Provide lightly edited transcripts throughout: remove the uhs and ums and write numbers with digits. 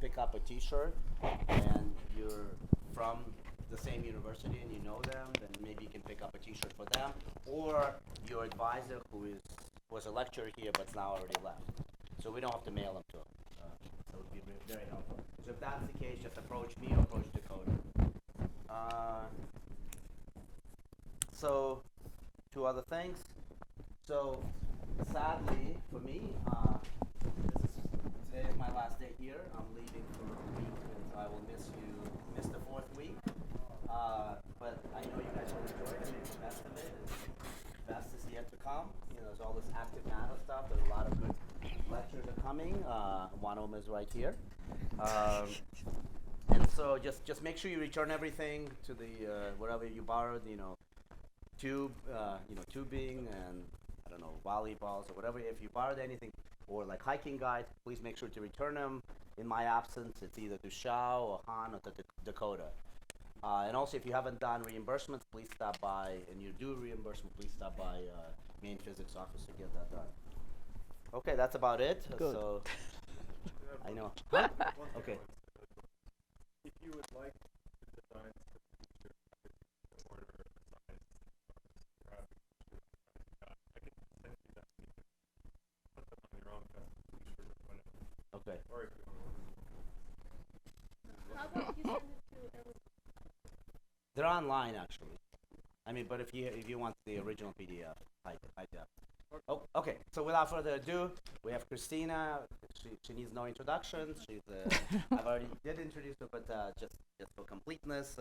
pick up a T-shirt and you're from the same university and you know them, then maybe you can pick up a T-shirt for them, or your advisor was a lecturer here but's now already left. So we don't have to mail them to them. So it would be very helpful. So if that's the case, just approach me or approach Dakota. So, two other things. So, sadly for me, today is my last day here. I'm leaving for a week, and so I will miss the 4th week. But I know you guys will enjoy it. The best of it is best is yet to come. You know, there's all this active matter stuff. There's a lot of good lectures are coming. One of them is right here. And so just make sure you return everything to the wherever you borrowed. Tubing and I don't know, volleyballs or whatever. If you borrowed anything or like hiking guides, please make sure to return them. In my absence, it's either to Shao or Han or to Dakota. And also, if you haven't done reimbursements, please stop by, and you do reimbursement, please stop by main physics office to get that done. Okay, that's about it. Good. So I know. Okay. If you would like to design the order of science, I can send you that. You can put them on your own custom t-shirt or whatever. Okay. Or if you want to. How about you send it to everyone? They're online actually. I mean, but if you want the original PDF, hide that. Oh, okay. So without further ado, we have Christina. She needs no introduction. She's I've already did introduce her, but just for completeness,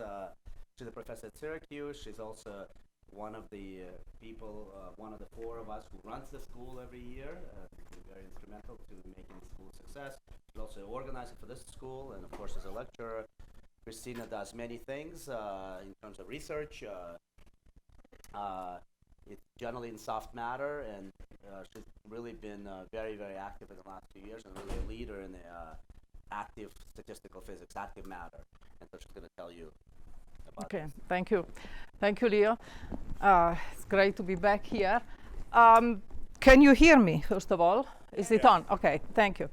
she's a professor at Syracuse. She's also one of the people, one of the 4 of us who runs the school every year. Very instrumental to making the school a success. She's also an organizer for this school, and of course, as a lecturer. Christina does many things in terms of research. It's generally in soft matter, and she's really been very, very active in the last few years, and really a leader in the active statistical physics, active matter. And so she's going to tell you about Okay, this. thank you. Thank you, Leo. It's great to be back here. Can you hear me, first of all? Is it on? Okay, thank you.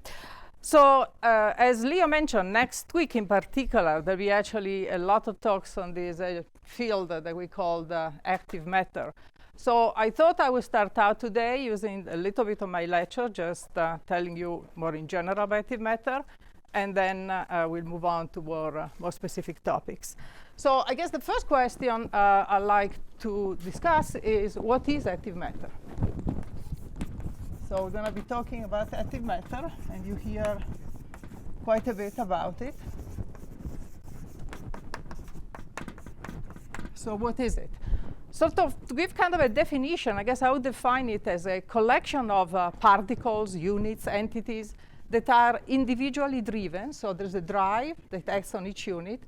So, as Leo mentioned, next week in particular, there'll be actually a lot of talks on this field that we call active matter. So I thought I would start out today using a little bit of my lecture, just telling you more in general about active matter, and then we'll move on to more specific topics. So I guess the first question I'd like to discuss is, what is active matter? So we're going to be talking about active matter, and you hear quite a bit about it. So what is it? Sort of, to give kind of a definition, I guess I would define it as a collection of particles, units, entities that are individually driven. So there's a drive that acts on each unit,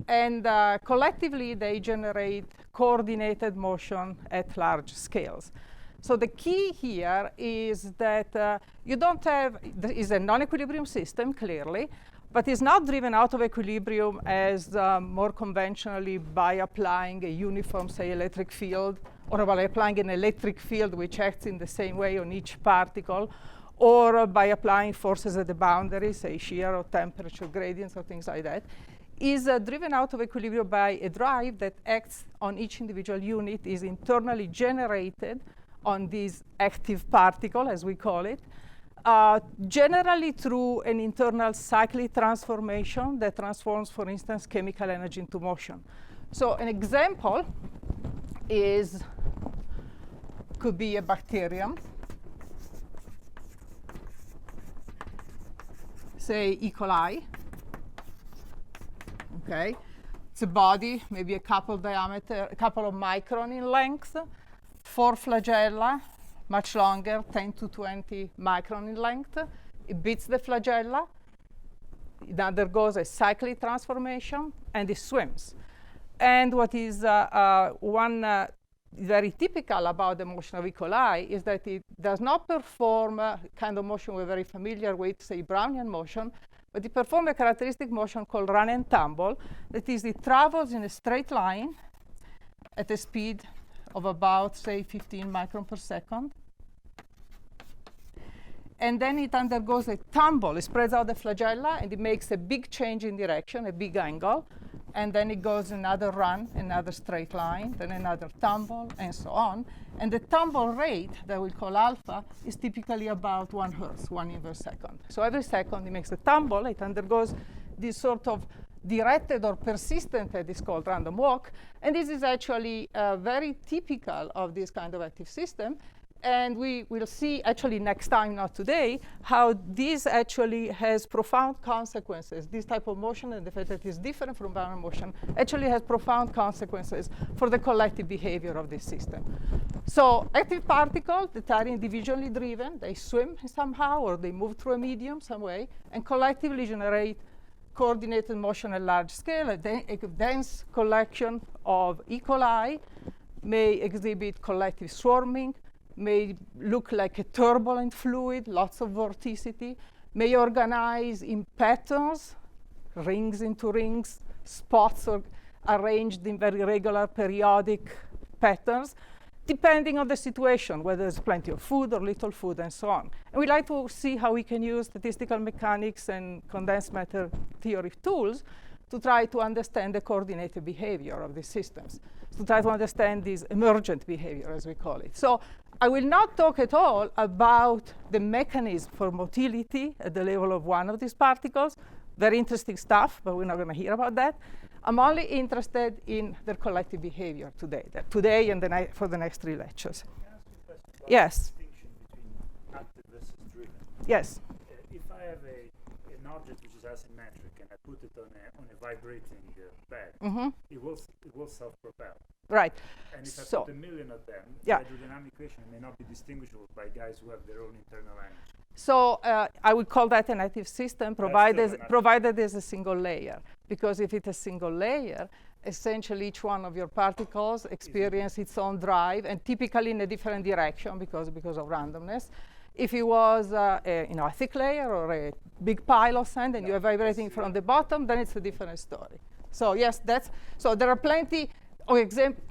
and collectively they generate coordinated motion at large scales. So the key here is that you don't have, is a non-equilibrium system, clearly, but is not driven out of equilibrium as more conventionally by applying a uniform, say, electric field, or by applying an electric field which acts in the same way on each particle, or by applying forces at the boundary, say shear or temperature gradients or things like that, is driven out of equilibrium by a drive that acts on each individual unit, is internally generated on this active particle, as we call it, generally through an internal cyclic transformation that transforms, for instance, chemical energy into motion. So an example could be a bacterium, say E. coli. Okay, it's a body, maybe a couple of micron in length, 4 flagella, much longer, 10 to 20 micron in length. It beats the flagella. It undergoes a cyclic transformation, and it swims. And what is very typical about the motion of E. coli is that it does not perform a kind of motion we're very familiar with, say, Brownian motion, but it performs a characteristic motion called run and tumble. That is, it travels in a straight line at a speed of about, say, 15 micron per second. and then it undergoes a tumble. It spreads out the flagella, and it makes a big change in direction, a big angle. And then it goes another run, another straight line, then another tumble, and so on. And the tumble rate that we call alpha is typically about 1 Hertz, 1 inverse second. So every second it makes a tumble. It undergoes this sort of directed or persistent, it is called random walk. And this is actually very typical of this kind of active system. And we will see actually next time, not today, how this actually has profound consequences. This type of motion and the fact that it's different from random motion actually has profound consequences for the collective behavior of this system. So active particles that are individually driven, they swim somehow or they move through a medium some way and collectively generate coordinated motion at large scale. A dense collection of E. coli may exhibit collective swarming, may look like a turbulent fluid, lots of vorticity, may organize in patterns, rings into rings, spots are arranged in very regular periodic patterns, depending on the situation, whether there's plenty of food or little food and so on. And we like to see how we can use statistical mechanics and condensed matter theory tools to try to understand the coordinated behavior of these systems, to try to understand this emergent behavior, as we call it. So I will not talk at all about the mechanism for motility at the level of one of these particles. Very interesting stuff, but we're not going to hear about that. I'm only interested in their collective behavior today and for the next 3 lectures. Can I ask you a question about Yes. the distinction between active versus driven? Yes. If I have an object which is asymmetric and I put it on a vibrating bed, it will self-propel. Right. And if I So, put 1,000,000 of them, yeah. the hydrodynamic equation may not be distinguishable by guys who have their own internal energy. So I would call that an active system, still provided there's a single layer. Because if it's a single layer, essentially each one of your particles experience its own drive, and typically in a different direction because of randomness. If it was a thick layer or a big pile of sand and you're vibrating from the bottom, then it's a different story. So yes, so there are plenty of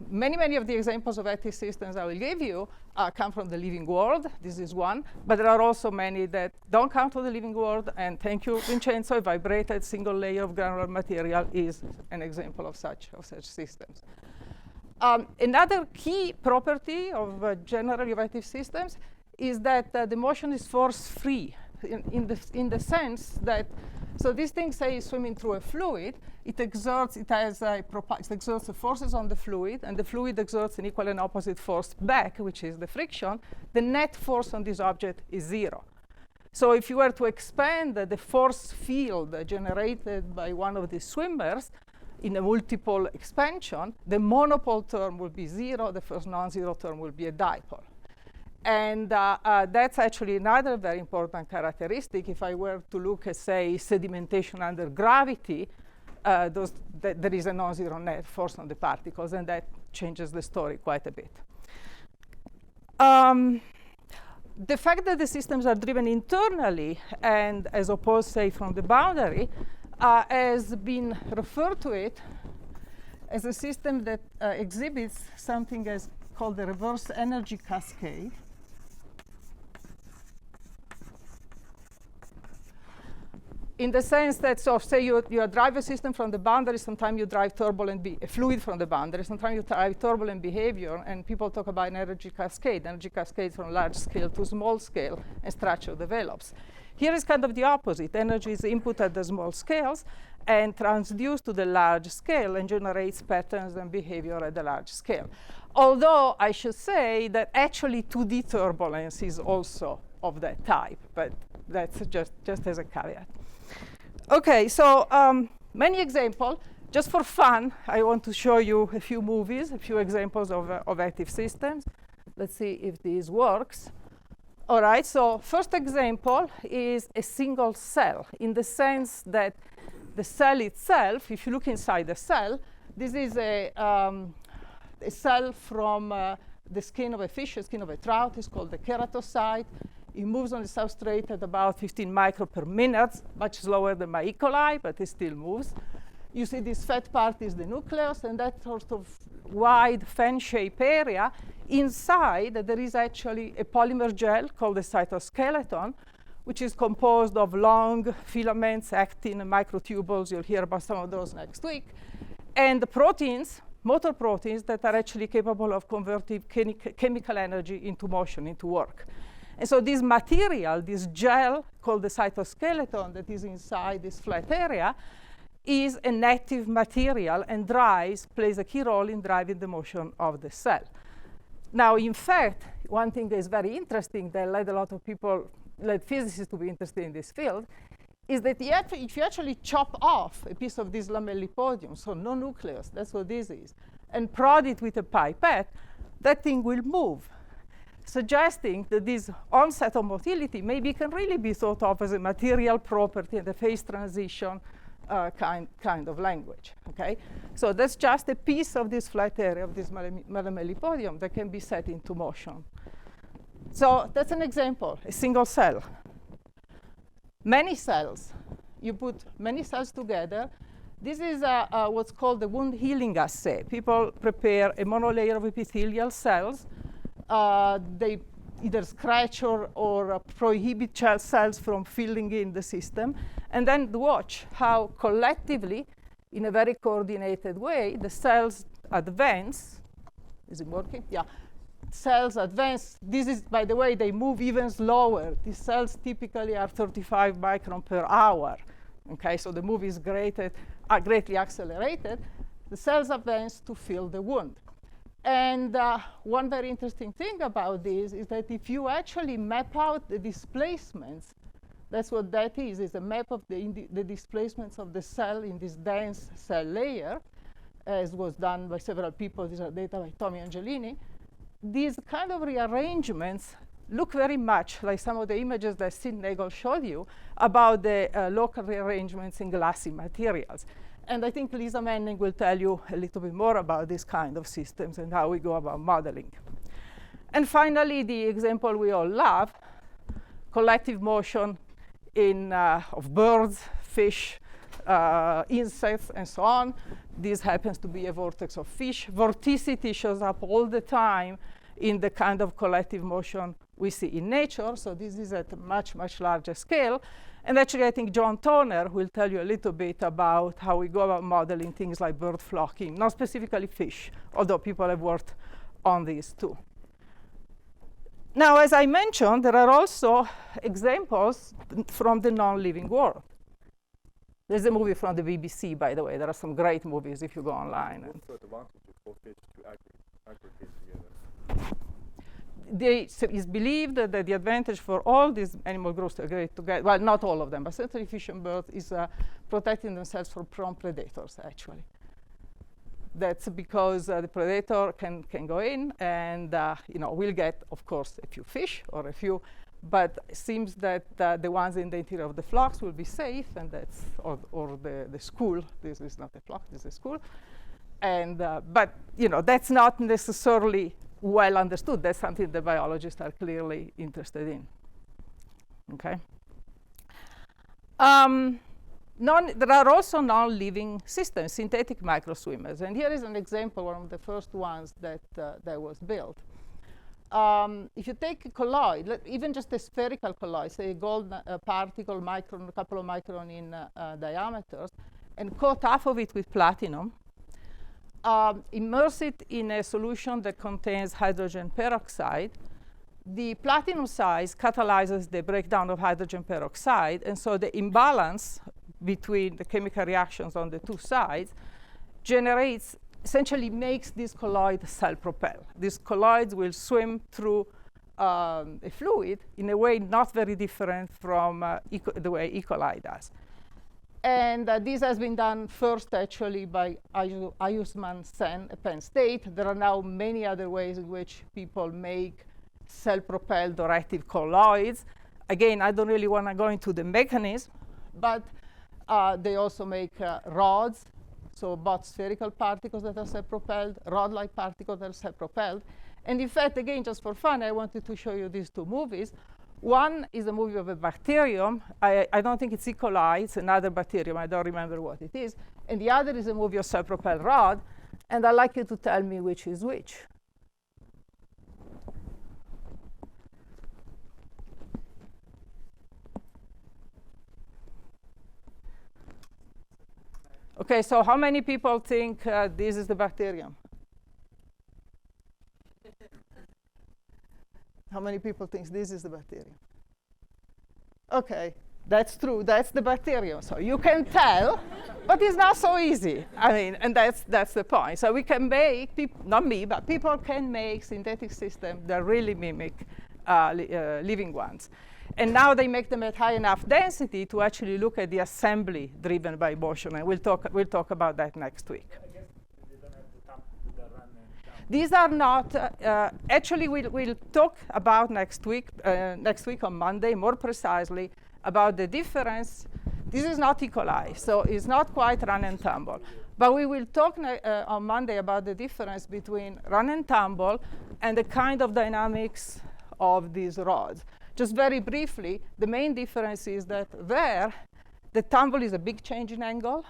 many of the examples of active systems I will give you come from the living world. This is one, but there are also many that don't come from the living world. And thank you, Vincenzo. A vibrated single layer of granular material is an example of such systems. Another key property of generally of active systems is that the motion is force-free in the sense that, so this thing, say, is swimming through a fluid, it exerts the forces on the fluid, and the fluid exerts an equal and opposite force back, which is the friction. The net force on this object is 0. So if you were to expand the force field generated by one of these swimmers in a multiple expansion, the monopole term will be 0, the first non-zero term will be a dipole. And that's actually another very important characteristic. If I were to look at, say, sedimentation under gravity, there is a non-zero net force on the particles, and that changes the story quite a bit. The fact that the systems are driven internally, and as opposed, say, from the boundary, has been referred to it as a system that exhibits something as called the reverse energy cascade. In the sense that, so say you drive a system from the boundary, sometimes you drive turbulent a fluid from the boundary, sometimes you drive turbulent behavior, and people talk about an energy cascade. Energy cascade from large scale to small scale, and structure develops. Here is kind of the opposite. Energy is input at the small scales and transduced to the large scale and generates patterns and behavior at the large scale. Although I should say that actually 2D turbulence is also of that type, but that's just as a caveat. Okay, so many examples. Just for fun, I want to show you a few movies, a few examples of active systems. Let's see if this works. All right, so first example is a single cell, in the sense that the cell itself, if you look inside the cell, this is a cell from the skin of a fish, the skin of a trout. It's called the keratocyte. It moves on the substrate at about 15 micro per minute, much slower than my E. coli, but it still moves. You see this fat part is the nucleus, and that sort of wide fan-shaped area. Inside, there is actually a polymer gel called the cytoskeleton, which is composed of long filaments, actin, and microtubules. You'll hear about some of those next week. And the proteins, motor proteins, that are actually capable of converting chemical energy into motion, into work. And so this material, this gel called the cytoskeleton that is inside this flat area, is a native material and plays a key role in driving the motion of the cell. Now, in fact, one thing that is very interesting that led physicists to be interested in this field, is that if you actually chop off a piece of this lamellipodium, so no nucleus, that's what this is, and prod it with a pipette, that thing will move, suggesting that this onset of motility maybe can really be thought of as a material property and a phase transition kind of language, okay? So that's just a piece of this flat area of this lamellipodium that can be set into motion. So that's an example, a single cell. Many cells, you put many cells together. This is what's called the wound healing assay. People prepare a monolayer of epithelial cells. They either scratch or prohibit cells from filling in the system, and then watch how collectively, in a very coordinated way, the cells advance. Is it working? Yeah. Cells advance. This is, by the way, they move even slower. These cells typically are 35 micron per hour. Okay, so the move is greatly accelerated. The cells advance to fill the wound. And one very interesting thing about this is that if you actually map out the displacements, that's what that is a map of the displacements of the cell in this dense cell layer, as was done by several people. These are data by Tommy Angelini. These kind of rearrangements look very much like some of the images that Sid Nagel showed you about the local rearrangements in glassy materials. And I think Lisa Manning will tell you a little bit more about this kind of systems and how we go about modeling. And finally, the example we all love, collective motion of birds, fish, insects, and so on. This happens to be a vortex of fish. Vorticity shows up all the time in the kind of collective motion we see in nature. So this is at a much, much larger scale. And actually, I think John Toner will tell you a little bit about how we go about modeling things like bird flocking, not specifically fish, although people have worked on these too. Now, as I mentioned, there are also examples from the non-living world. There's a movie from the BBC, by the way. There are some great movies if you go online. What's the advantage for fish to aggregate together? It's believed that the advantage for all these animal groups to aggregate together, well, not all of them, but certainly fish and birds, is protecting themselves from prone predators, actually. That's because the predator can go in and we'll get, of course, a few fish or a few, but it seems that the ones in the interior of the flocks will be safe, and that's, or the school. This is not a flock, this is a school. And, but, that's not necessarily well understood. That's something the biologists are clearly interested in. Okay. There are also non-living systems, synthetic microswimmers. And here is an example, one of the first ones that was built. If you take a colloid, even just a spherical colloid, say a gold particle, a couple of micron in diameters, and coat half of it with platinum, immerse it in a solution that contains hydrogen peroxide, the platinum size catalyzes the breakdown of hydrogen peroxide, and so the imbalance between the chemical reactions on the two sides essentially makes this colloid self-propel. These colloids will swim through a fluid in a way not very different from the way E. coli does. And this has been done first, actually, by Ayusman Sen at Penn State. There are now many other ways in which people make self-propelled or active colloids. Again, I don't really want to go into the mechanism, but they also make rods, so both spherical particles that are self-propelled, rod-like particles that are self-propelled. And in fact, again, just for fun, I wanted to show you these two movies. One is a movie of a bacterium. I don't think it's E. coli. It's another bacterium. I don't remember what it is. And the other is a movie of self-propelled rod. And I'd like you to tell me which is which. Okay, so how many people think this is the bacterium? How many people think this is the bacterium? Okay, that's true. That's the bacterium. So you can tell, but it's not so easy. I mean, and that's the point. So we can make, not me, but people can make synthetic systems that really mimic living ones. And now they make them at high enough density to actually look at the assembly driven by motion. And we'll talk about that next week. I guess they don't have the time to do the run and down. These are not, actually we'll talk about next week on Monday, more precisely, about the difference. This is not E. coli, so it's not quite run and tumble. But we will talk on Monday about the difference between run and tumble and the kind of dynamics of these rods. Just very briefly, the main difference is that there, the tumble is a big change in angle.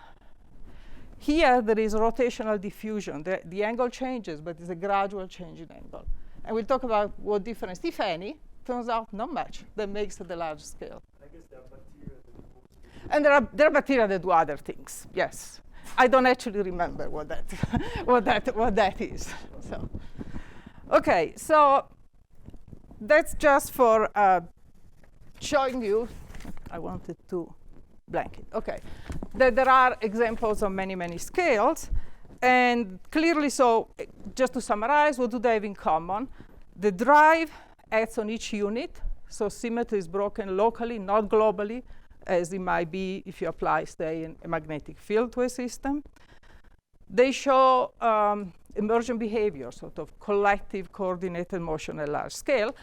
Here, there is rotational diffusion. The angle changes, but it's a gradual change in angle. And we'll talk about what difference, if any, turns out not much, that makes the large scale. I guess there are bacteria that move. And there are bacteria that do other things, yes. I don't actually remember what that, what that is. So, okay, so that's just for showing you. I wanted to blank it. Okay, that there are examples on many, many scales. And clearly, so just to summarize, what do they have in common? The drive acts on each unit. So symmetry is broken locally, not globally, as it might be if you apply, say, a magnetic field to a system. They show emergent behavior, sort of collective coordinated motion at large scale.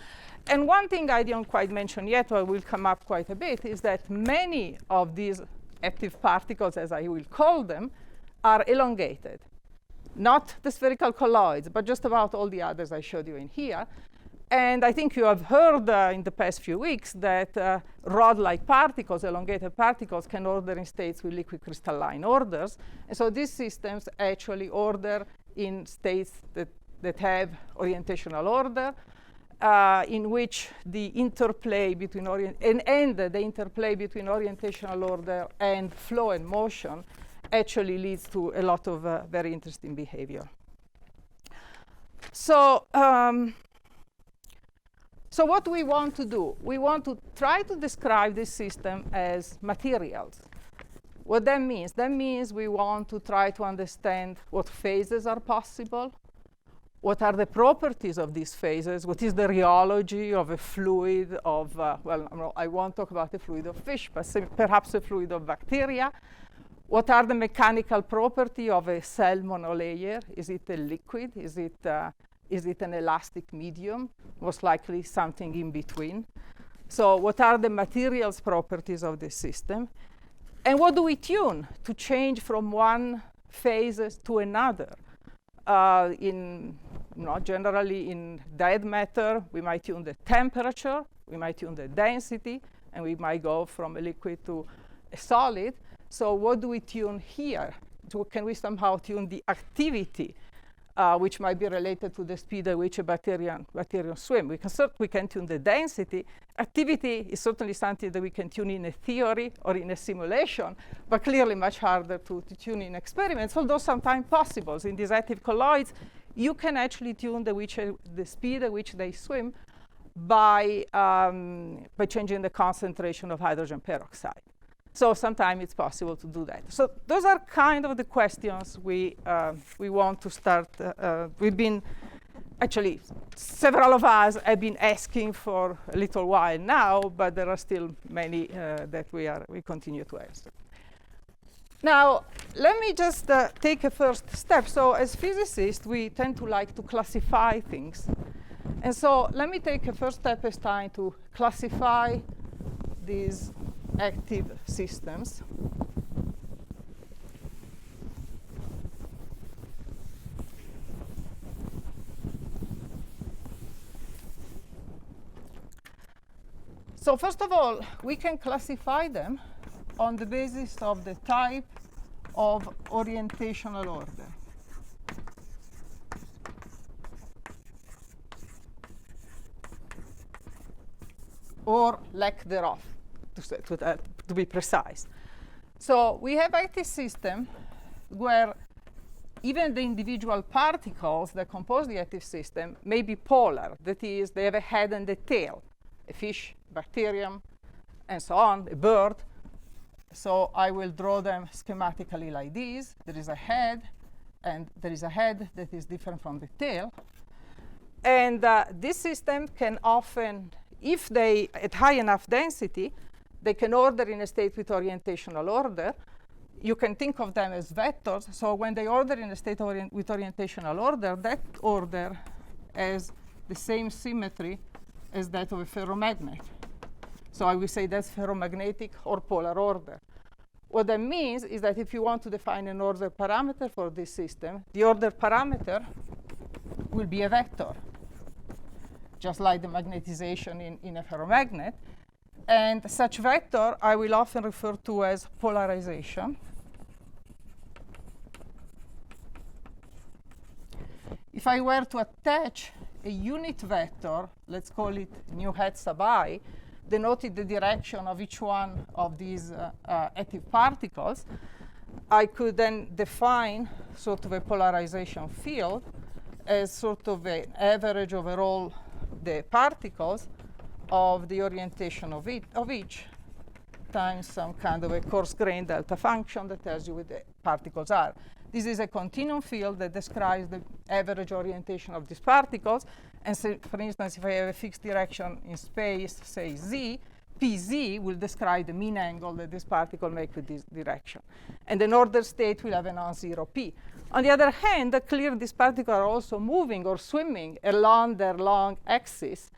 And one thing I didn't quite mention yet, but will come up quite a bit, is that many of these active particles, as I will call them, are elongated. Not the spherical colloids, but just about all the others I showed you in here. And I think you have heard in the past few weeks that rod-like particles, elongated particles, can order in states with liquid crystalline orders. And so these systems actually order in states that have orientational order, in which the interplay between the interplay between orientational order and flow and motion actually leads to a lot of very interesting behavior. So, so what do we want to do? We want to try to describe this system as materials. What that means we want to try to understand what phases are possible, what are the properties of these phases, what is the rheology of a fluid of, well, I won't talk about the fluid of fish, but perhaps a fluid of bacteria. What are the mechanical property of a cell monolayer? Is it a liquid? Is it an elastic medium? Most likely something in between. So what are the materials properties of the system? And what do we tune to change from one phase to another? Generally in dead matter, we might tune the temperature, we might tune the density, and we might go from a liquid to a solid. So what do we tune here? Can we somehow tune the activity, which might be related to the speed at which a bacterium swim? We can tune the density. Activity is certainly something that we can tune in a theory or in a simulation, but clearly much harder to tune in experiments, although sometimes possible. So in these active colloids, you can actually tune the speed at which they swim by changing the concentration of hydrogen peroxide. So sometimes it's possible to do that. So those are kind of the questions we want to start. We've been, actually, several of us have been asking for a little while now, but there are still many that we continue to ask. Now, let me just take a first step. So as physicists, we tend to like to classify things. And so let me take a first step as time to classify these active systems. So first of all, we can classify them on the basis of the type of orientational order. Or lack thereof, to be precise. So we have active system where even the individual particles that compose the active system may be polar. That is, they have a head and a tail, a fish, bacterium, and so on, a bird. So I will draw them schematically like this. There is a head, and there is a head that is different from the tail. And this system can often, if they, at high enough density, they can order in a state with orientational order. You can think of them as vectors. So when they order in a state with orientational order, that order has the same symmetry as that of a ferromagnet. So I will say that's ferromagnetic or polar order. What that means is that if you want to define an order parameter for this system, the order parameter will be a vector, just like the magnetization in a ferromagnet. And such vector I will often refer to as polarization. If I were to attach a unit vector, let's call it nu hat sub I, denoting the direction of each one of these active particles, I could then define sort of a polarization field as sort of an average over all the particles of the orientation of each times some kind of a coarse-grained delta function that tells you where the particles are. This is a continuum field that describes the average orientation of these particles. And so, for instance, if I have a fixed direction in space, say z, pz will describe the mean angle that this particle makes with this direction. And an ordered state will have a non-zero p. On the other hand, clearly these particles are also moving or swimming along their long axis.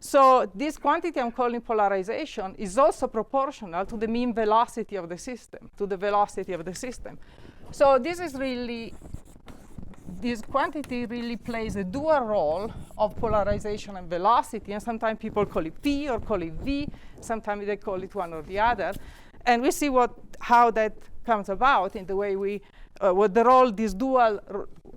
So this quantity I'm calling polarization is also proportional to the mean velocity of the system, to the velocity of the system. So this is really, this quantity really plays a dual role of polarization and velocity. And sometimes people call it P or call it V. Sometimes they call it one or the other. And we see how that comes about in the way we, what the role, this dual,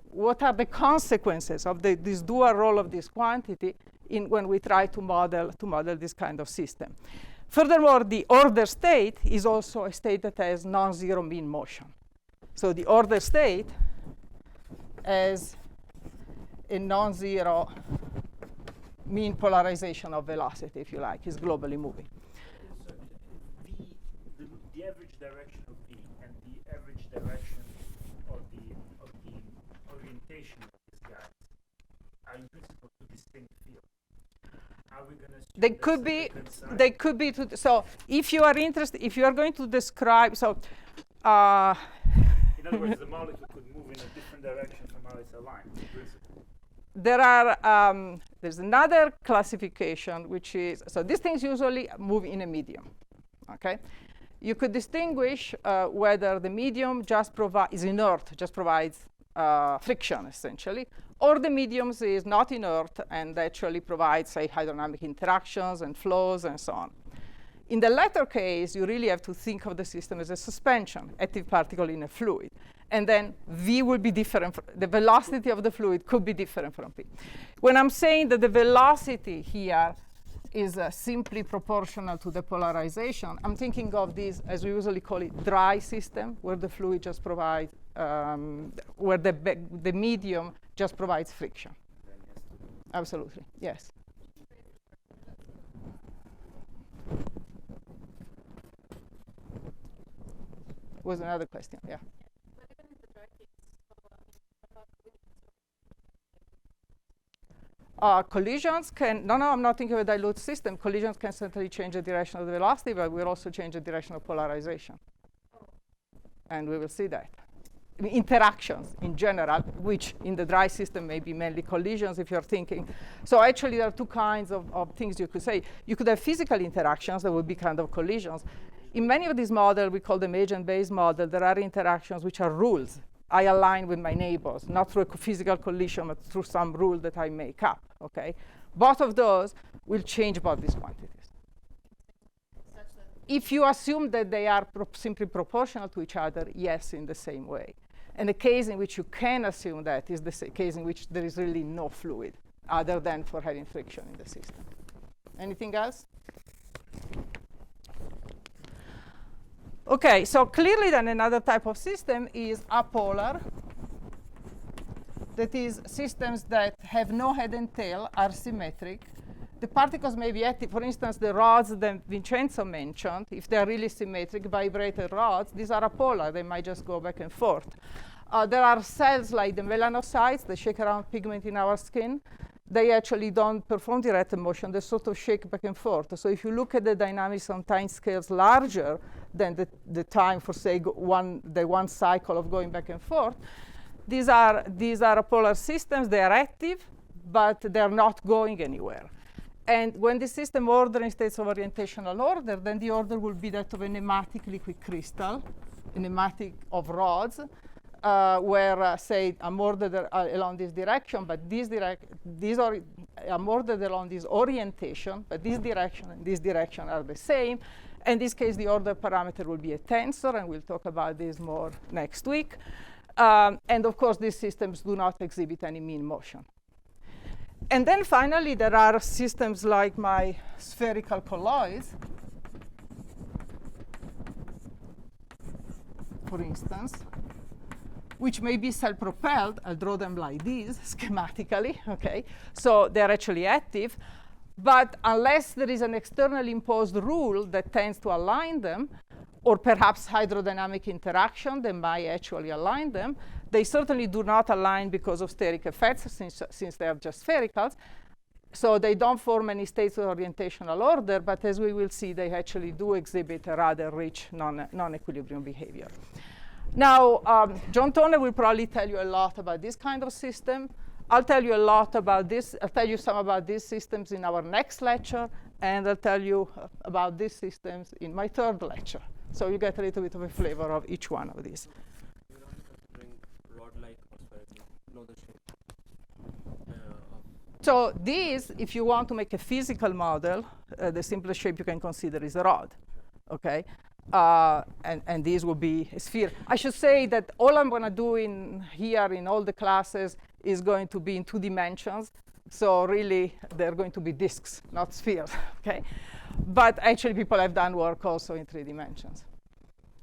what are the consequences of this dual role of this quantity when we try to model this kind of system. Furthermore, the order state is also a state that has non-zero mean motion. So the order state has a non-zero mean polarization of velocity, if you like, is globally moving. So the average direction of V and the average direction of the orientation of these guys are in principle two distinct fields. Are we going to assume They could be. So if you are interested, if you are going to describe, so. In other words, the molecule could move in a different direction from how it's aligned, in principle. There's another classification, which is, so these things usually move in a medium, okay? You could distinguish whether the medium just is inert, just provides friction, essentially, or the medium is not inert and actually provides, say, hydrodynamic interactions and flows and so on. In the latter case, you really have to think of the system as a suspension, active particle in a fluid. And then V will be different. The velocity of the fluid could be different from P. When I'm saying that the velocity here is simply proportional to the polarization, I'm thinking of this, as we usually call it, dry system, where the fluid just provides, where the medium just provides friction. Absolutely, yes. Was another question, yeah. Collisions can, no, I'm not thinking of a dilute system. Collisions can certainly change the direction of the velocity, but will also change the direction of polarization. And we will see that. I mean, interactions in general, which in the dry system may be mainly collisions if you're thinking. So actually there are two kinds of things you could say. You could have physical interactions that would be kind of collisions. In many of these models, we call them agent-based models, there are interactions which are rules. I align with my neighbors, not through a physical collision, but through some rule that I make up, okay? Both of those will change both these quantities. If you assume that they are simply proportional to each other, yes, in the same way. And the case in which you can assume that is the case in which there is really no fluid, other than for having friction in the system. Anything else? Okay, so clearly then another type of system is apolar. That is, systems that have no head and tail are symmetric. The particles may be active. For instance, the rods that Vincenzo mentioned, if they're really symmetric, vibrated rods, these are apolar. They might just go back and forth. There are cells like the melanocytes, they shake around pigment in our skin. They actually don't perform direct motion. They sort of shake back and forth. So if you look at the dynamics on time scales larger than the time for, say, one cycle of going back and forth, these are apolar systems. They are active, but they're not going anywhere. And when the system order in states of orientational order, then the order will be that of a nematic liquid crystal, a nematic of rods, where, say, I'm ordered along this direction, but I'm ordered along this orientation, but this direction and this direction are the same. In this case, the order parameter will be a tensor, and we'll talk about this more next week. And of course, these systems do not exhibit any mean motion. And then finally, there are systems like my spherical colloids, for instance, which may be self-propelled. I'll draw them like this schematically, okay? So they're actually active. But unless there is an externally imposed rule that tends to align them, or perhaps hydrodynamic interaction that might actually align them, they certainly do not align because of steric effects, since they are just sphericals. So they don't form any states of orientational order, but as we will see, they actually do exhibit a rather rich non-equilibrium behavior. Now, John Turner will probably tell you a lot about this kind of system. I'll tell you a lot about this. I'll tell you some about these systems in our next lecture, and I'll tell you about these systems in my third lecture. So you get a little bit of a flavor of each one of these. You're not considering rod-like or spherical, no, the shape. So these, if you want to make a physical model, the simplest shape you can consider is a rod, okay? And these will be a sphere. I should say that all I'm going to do here in all the classes is going to be in 2 dimensions. So really, they're going to be disks, not spheres, okay? But actually, people have done work also in 3 dimensions.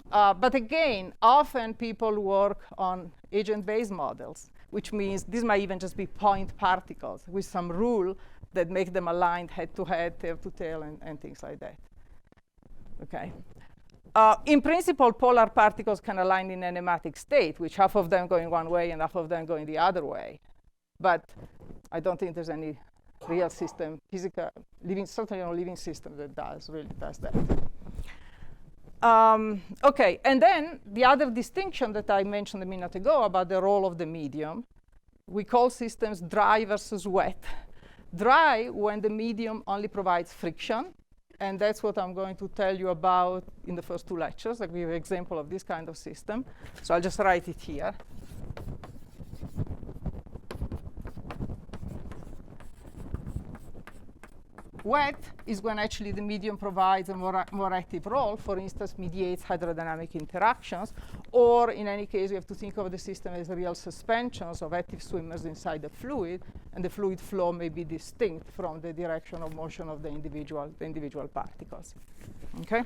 But again, often people work on agent-based models, which means these might even just be point particles with some rule that make them aligned head-to-head, tail-to-tail, and things like that, okay? In principle, polar particles can align in a nematic state, which half of them going one way and half of them going the other way. But I don't think there's any real system, physical, certainly no living system that really does that. Okay, and then the other distinction that I mentioned a minute ago about the role of the medium, we call systems dry versus wet. Dry when the medium only provides friction, and that's what I'm going to tell you about in the first 2 lectures. I'll give you an example of this kind of system. So I'll just write it here. Wet is when actually the medium provides a more active role, for instance, mediates hydrodynamic interactions, or in any case, you have to think of the system as real suspensions of active swimmers inside the fluid, and the fluid flow may be distinct from the direction of motion of the individual particles. Okay?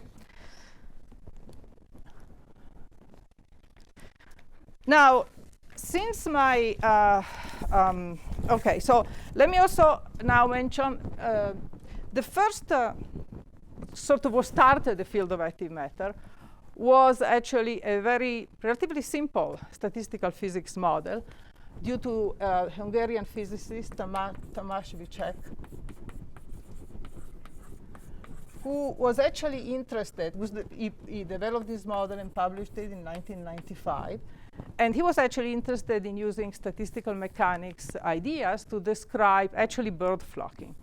Now, since my, okay, so let me also now mention the first sort of what started the field of active matter was actually a very relatively simple statistical physics model due to Hungarian physicist Tamás Vicek, who was actually interested, he developed this model and published it in 1995. And he was actually interested in using statistical mechanics ideas to describe actually bird flocking.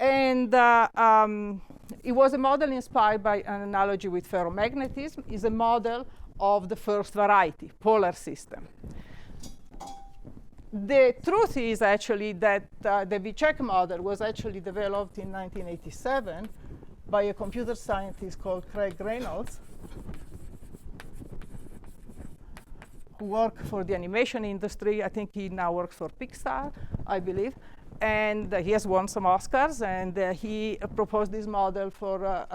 And it was a model inspired by an analogy with ferromagnetism. It's a model of the first variety, polar system. The truth is actually that the Vicek model was actually developed in 1987 by a computer scientist called Craig Reynolds, who worked for the animation industry. I think he now works for Pixar, I believe. And he has won some Oscars, and he proposed this model for,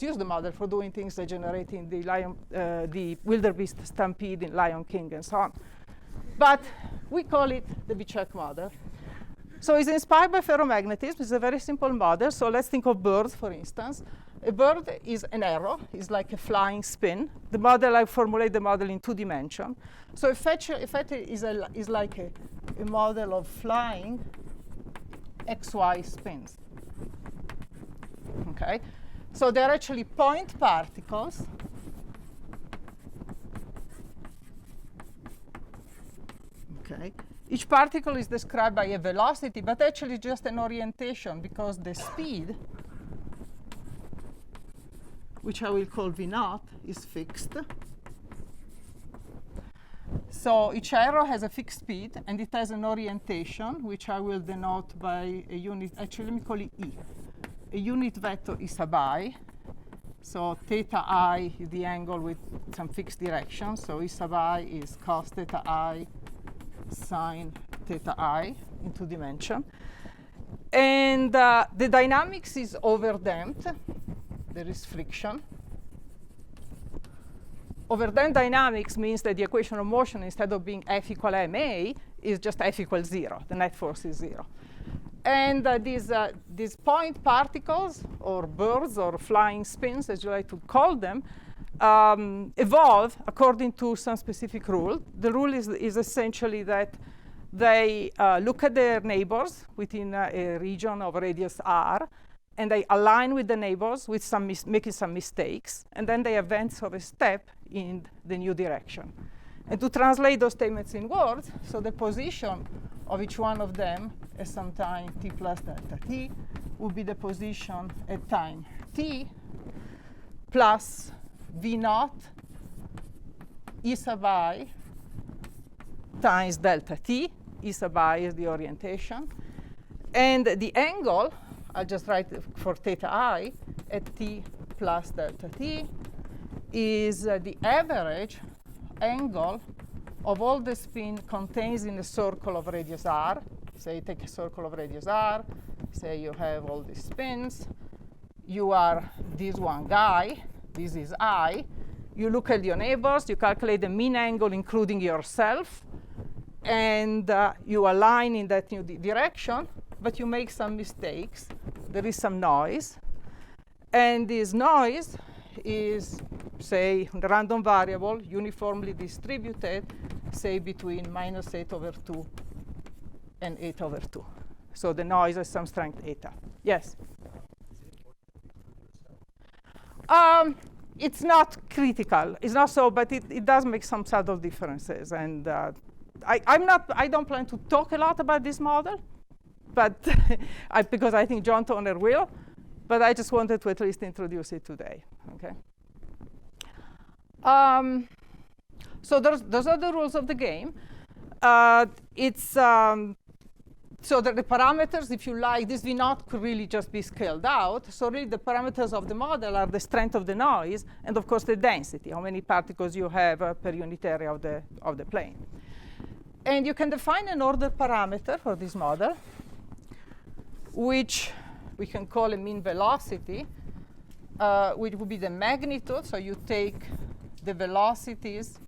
used the model for doing things like generating the wildebeest stampede in Lion King and so on. But we call it the Vichek model. So it's inspired by ferromagnetism. It's a very simple model. So let's think of birds, for instance. A bird is an arrow. It's like a flying spin. The model, I formulate the model in 2 dimensions. So effectively is like a model of flying XY spins. Okay? So they're actually point particles. Okay? Each particle is described by a velocity, but actually just an orientation, because the speed, which I will call V0, is fixed. So each arrow has a fixed speed, and it has an orientation, which I will denote by a unit. Actually, let me call it E. A unit vector is sub I. So theta I is the angle with some fixed direction. So E sub I is cos theta I sine theta I in 2 dimensions. And the dynamics is overdamped. There is friction. Overdamped dynamics means that the equation of motion, instead of being F equal ma, is just F equals 0. The net force is 0. And these point particles, or birds, or flying spins, as you like to call them, evolve according to some specific rule. The rule is essentially that they look at their neighbors within a region of radius r, and they align with the neighbors with making some mistakes, and then they advance of a step in the new direction. And to translate those statements in words, so the position of each one of them at some time t plus delta t would be the position at time t plus v0 e sub I times delta t. E sub I is the orientation. And the angle, I'll just write for theta I at t plus delta t, is the average angle of all the spin contained in a circle of radius r. Say you take a circle of radius r, say you have all these spins. You are this one guy, this is I. You look at your neighbors, you calculate the mean angle including yourself, and you align in that new direction, but you make some mistakes. There is some noise. And this noise is, say, the random variable uniformly distributed, say, between minus 8 over 2 and 8 over 2. So the noise has some strength eta. Yes? It's not critical. It's not so, but it does make some subtle differences. And I don't plan to talk a lot about this model, but because I think John Toner will. But I just wanted to at least introduce it today. Okay. So those are the rules of the game. So that the parameters, if you like, this V0 could really just be scaled out. So really the parameters of the model are the strength of the noise and, of course, the density, how many particles you have per unit area of the plane. And you can define an order parameter for this model, which we can call a mean velocity, which would be the magnitude. So you take the velocities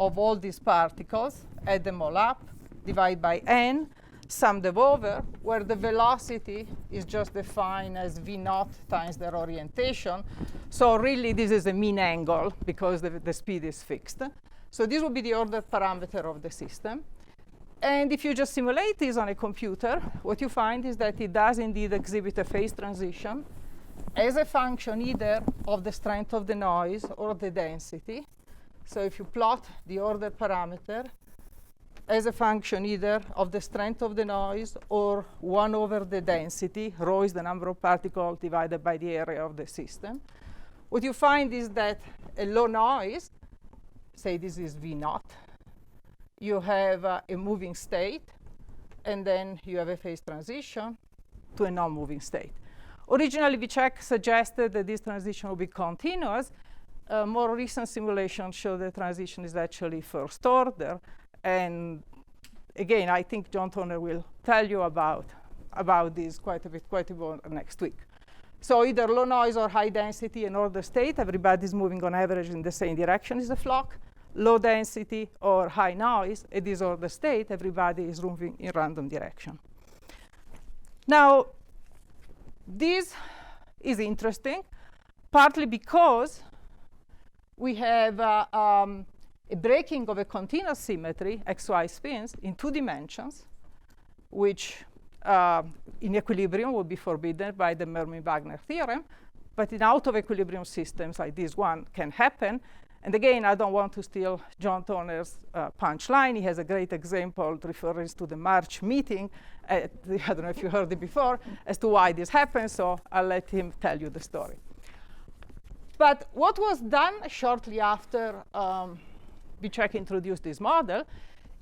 of all these particles, add them all up, divide by n, sum them over, where the velocity is just defined as v0 times their orientation. So really, this is a mean angle because the speed is fixed. So this will be the order parameter of the system. And if you just simulate this on a computer, what you find is that it does indeed exhibit a phase transition as a function either of the strength of the noise or the density. So if you plot the order parameter as a function either of the strength of the noise or 1 over the density, rho is the number of particles divided by the area of the system, what you find is that a low noise, say this is V0, you have a moving state, and then you have a phase transition to a non-moving state. Originally, Vichek suggested that this transition would be continuous. more recent simulations show the transition is actually first order. And again, I think John Turner will tell you about this quite a bit next week. So either low noise or high density in order state, everybody's moving on average in the same direction as the flock. Low density or high noise, at disorder state, everybody is moving in random direction. Now, this is interesting, partly because we have a breaking of a continuous symmetry, XY spins, in 2 dimensions, which in equilibrium would be forbidden by the Mermin-Wagner theorem, but in out-of-equilibrium systems like this one can happen. And again, I don't want to steal John Turner's punchline. He has a great example referring to the March meeting. I don't know if you heard it before, as to why this happens, so I'll let him tell you the story. But what was done shortly after Bicek introduced this model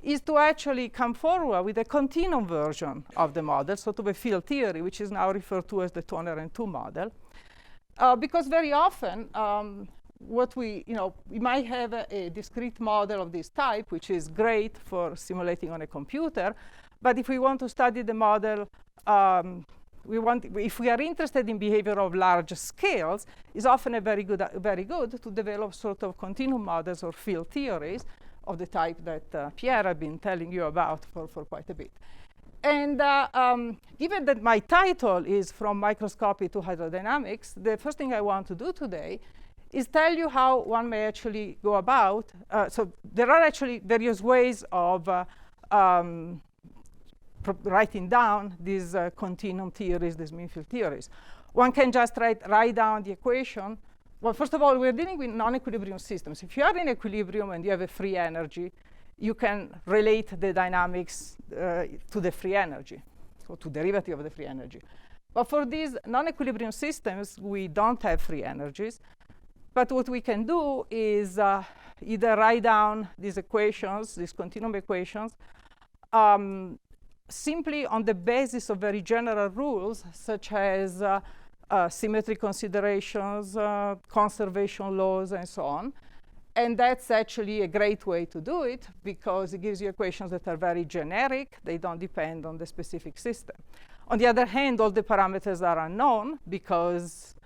is to actually come forward with a continuum version of the model, sort of a field theory, which is now referred to as the Turner and 2 model. Because very often, we might have a discrete model of this type, which is great for simulating on a computer. But if we want to study the model, if we are interested in behavior of large scales, it's often very good to develop sort of continuum models or field theories of the type that Pierre has been telling you about for quite a bit. And given that my title is From Microscopy to Hydrodynamics, the first thing I want to do today is tell you how one may actually go about. So there are actually various ways of writing down these continuum theories, these mean field theories. One can just write down the equation. Well, first of all, we're dealing with non-equilibrium systems. If you are in equilibrium and you have a free energy, you can relate the dynamics to the free energy, so to derivative of the free energy. But for these non-equilibrium systems, we don't have free energies. But what we can do is either write down these equations, these continuum equations, simply on the basis of very general rules, such as symmetry considerations, conservation laws, and so on. And that's actually a great way to do it, because it gives you equations that are very generic. They don't depend on the specific system. On the other hand, all the parameters are unknown, because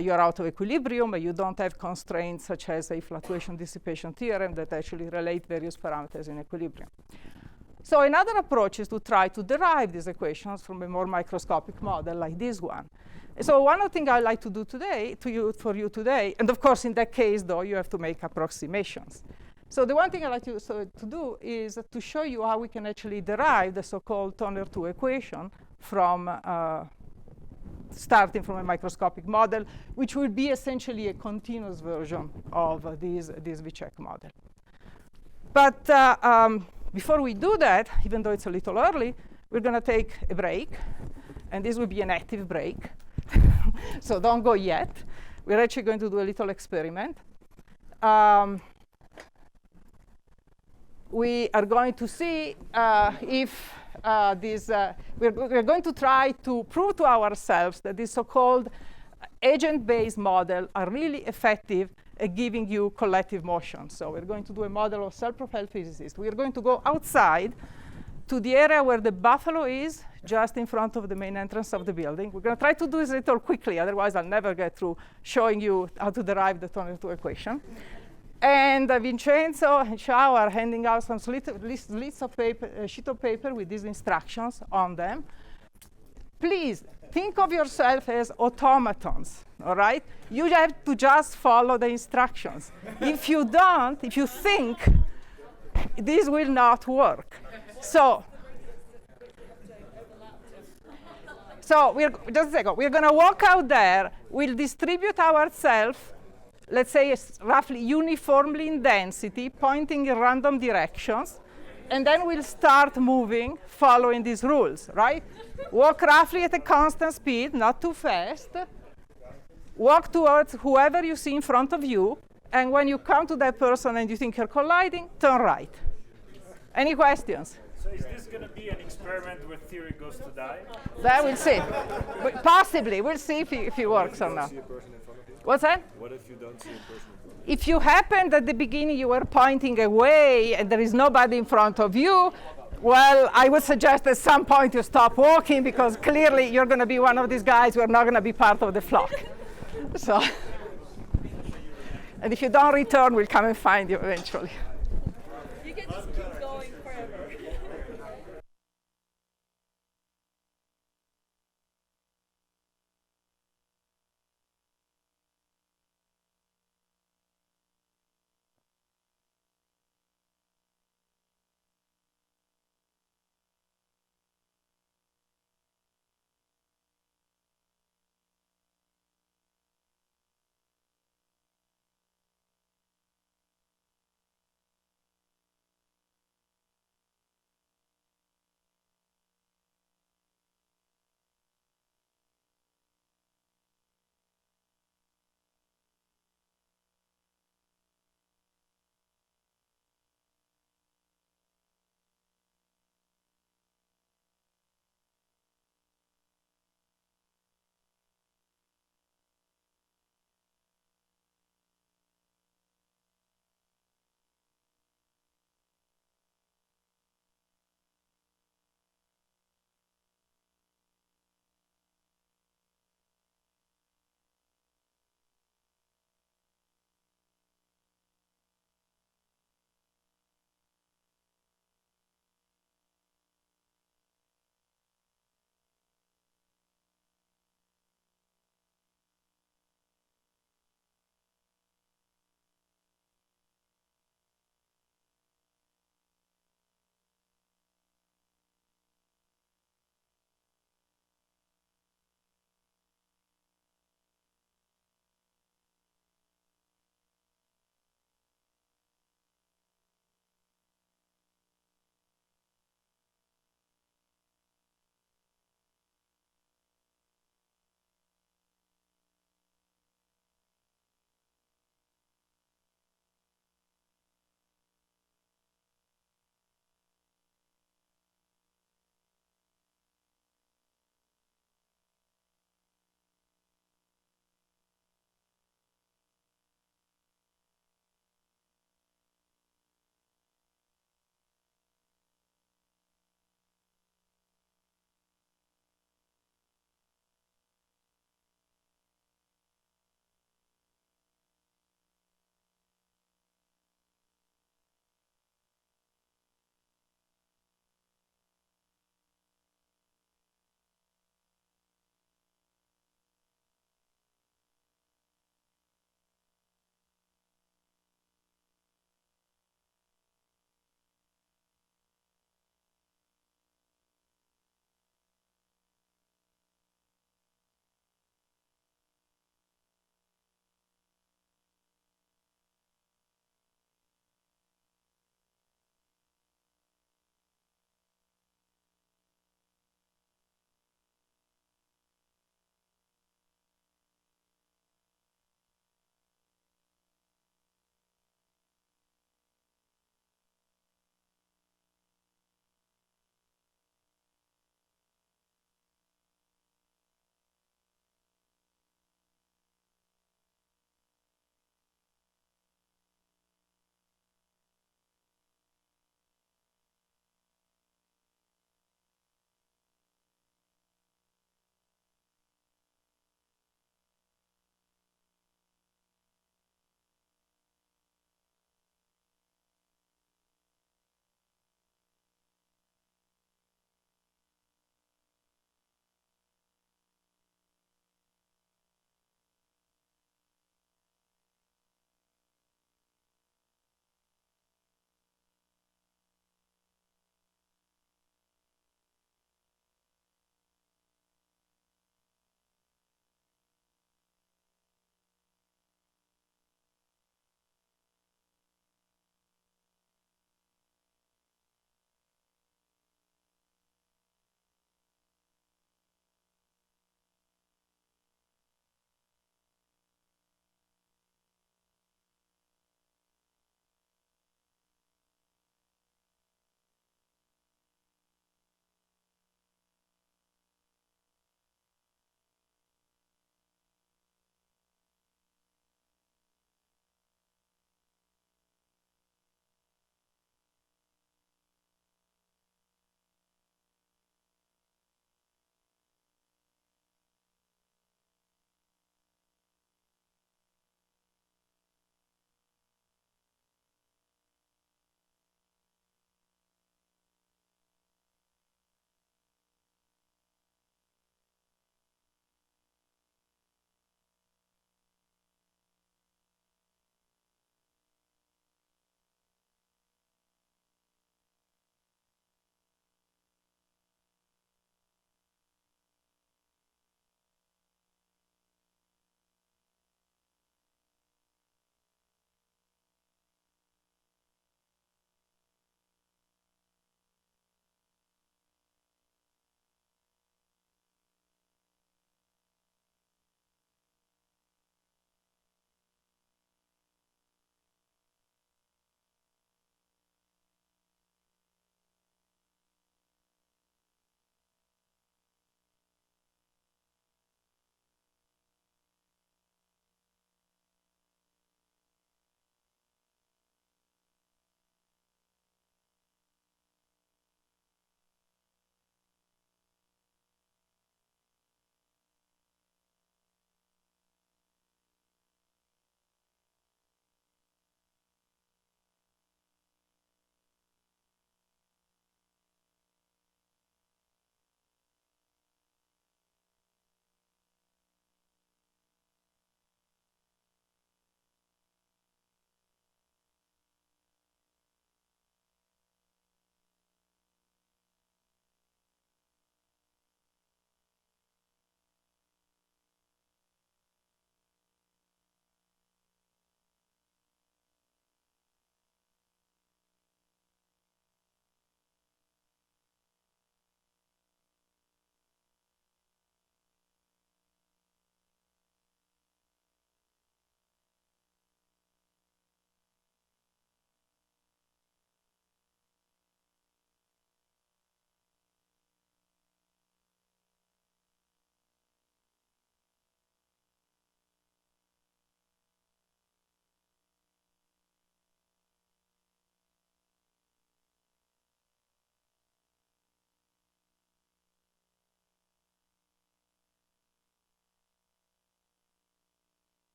you're out of equilibrium, and you don't have constraints such as a fluctuation dissipation theorem that actually relate various parameters in equilibrium. So another approach is to try to derive these equations from a more microscopic model like this one. So one of the things I'd like to do today, for you today, and of course in that case though, you have to make approximations. So the one thing I'd like to do is to show you how we can actually derive the so-called Turner 2 equation from starting from a microscopic model, which will be essentially a continuous version of this Bicek model. But before we do that, even though it's a little early, we're going to take a break. And this will be an active break. So don't go yet. We're actually going to do a little experiment. We are going to see if we're going to try to prove to ourselves that this so-called agent-based model are really effective at giving you collective motion. So we're going to do a model of self-propelled physicists. We're going to go outside to the area where the buffalo is, just in front of the main entrance of the building. We're going to try to do this a little quickly, otherwise I'll never get through showing you how to derive the Turner 2 equation. And Vincenzo and Xiao are handing out some sheets of paper, sheet of paper with these instructions on them. Please think of yourself as automatons, all right? You have to just follow the instructions. If you don't, if you think, this will not work. So we're just a second. We're going to walk out there. We'll distribute ourselves, let's say, roughly uniformly in density, pointing in random directions. And then we'll start moving, following these rules, right? Walk roughly at a constant speed, not too fast. Walk towards whoever you see in front of you. And when you come to that person and you think you're colliding, turn right. Any questions? So is this going to be an experiment where theory goes to die? That we'll see. Possibly. We'll see if it works or not. See a person in front of you? What's that? What if you don't see a person in front of you? if you happened at the beginning, you were pointing away and there is nobody in front of you, well, I would suggest at some point you stop walking because clearly you're going to be one of these guys who are not going to be part of the flock. So, and if you don't return, we'll come and find you eventually. You can just keep going forever.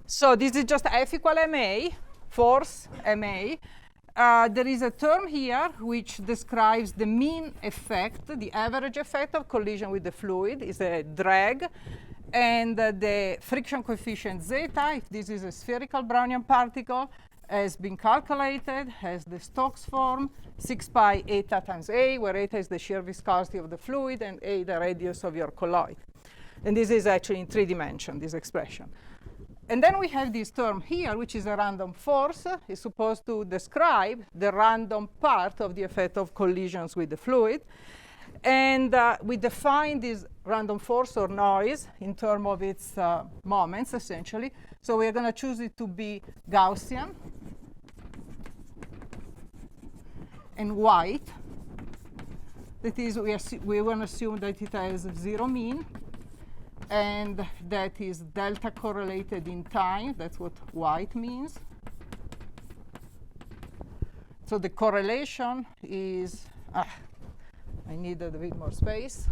So this is just F equal ma, force ma. There is a term here which describes the mean effect, the average effect of collision with the fluid is a drag, and the friction coefficient zeta, if this is a spherical Brownian particle, has been calculated, has the Stokes form, 6 pi eta times A, where eta is the shear viscosity of the fluid and A the radius of your colloid. And this is actually in 3 dimensions, this expression. And then we have this term here, which is a random force. It's supposed to describe the random part of the effect of collisions with the fluid. And we define this random force or noise in terms of its moments, essentially. So we're going to choose it to be Gaussian and white. That is, we want to assume that it has 0 mean, and that is delta correlated in time. That's what white means. So the correlation is, I needed a bit more space.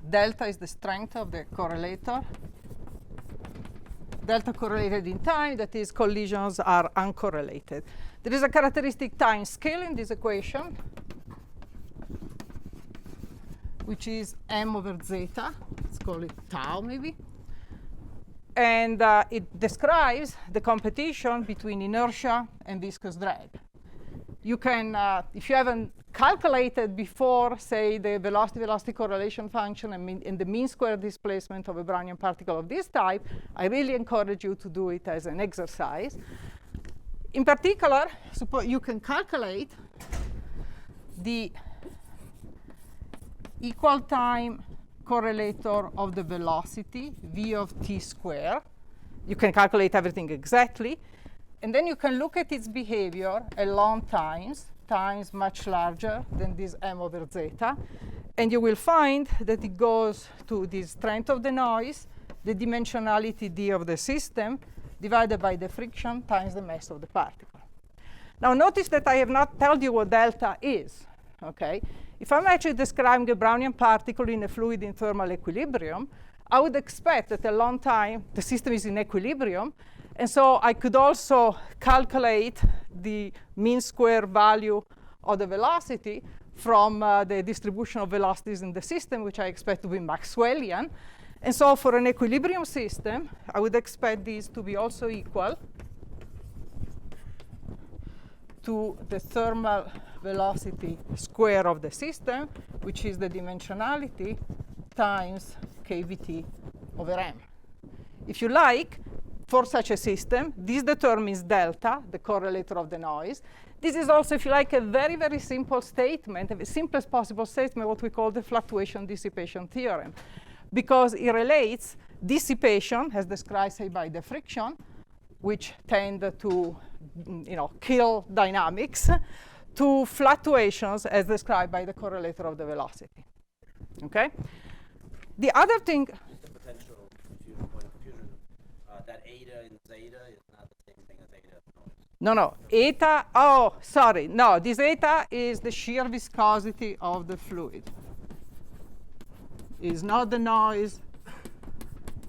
Delta is the strength of the correlator. Delta correlated in time, that is, collisions are uncorrelated. There is a characteristic time scale in this equation, which is m over zeta. Let's call it tau, maybe. And it describes the competition between inertia and viscous drag. You can, if you haven't calculated before, say, the velocity-velocity correlation function and the mean square displacement of a Brownian particle of this type, I really encourage you to do it as an exercise. In particular, you can calculate the equal time correlator of the velocity, v of t square. You can calculate everything exactly. And then you can look at its behavior at long times much larger than this m over zeta. And you will find that it goes to the strength of the noise, the dimensionality d of the system, divided by the friction times the mass of the particle. Now notice that I have not told you what delta is. Okay? If I'm actually describing a Brownian particle in a fluid in thermal equilibrium, I would expect that a long time the system is in equilibrium. And so I could also calculate the mean square value of the velocity from the distribution of velocities in the system, which I expect to be Maxwellian. And so for an equilibrium system, I would expect these to be also equal to the thermal velocity square of the system, which is the dimensionality times kVt over m. If you like, for such a system, this determines delta, the correlator of the noise. This is also, if you like, a very, very simple statement, the simplest possible statement, what we call the fluctuation dissipation theorem, because it relates dissipation, as described, say, by the friction, which tend to kill dynamics, to fluctuations as described by the correlator of the velocity. Okay? The other thing, The potential point of fusion, that eta and zeta is not the same thing as eta noise. no, eta, oh, sorry, no, this eta is the shear viscosity of the fluid. Is not the noise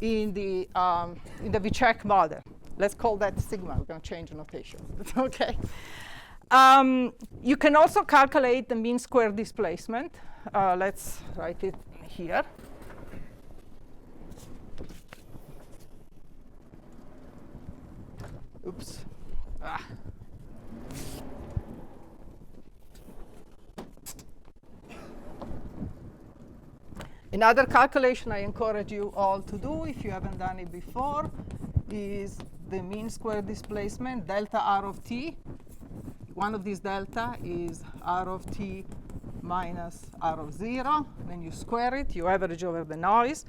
in the Vycheck model. Let's call that sigma. We're going to change the notation. Okay. You can also calculate the mean square displacement. Let's write it here. Oops. Another calculation I encourage you all to do, if you haven't done it before, is the mean square displacement, delta r of t. One of these delta is r of t minus r of 0. Then you square it, you average over the noise.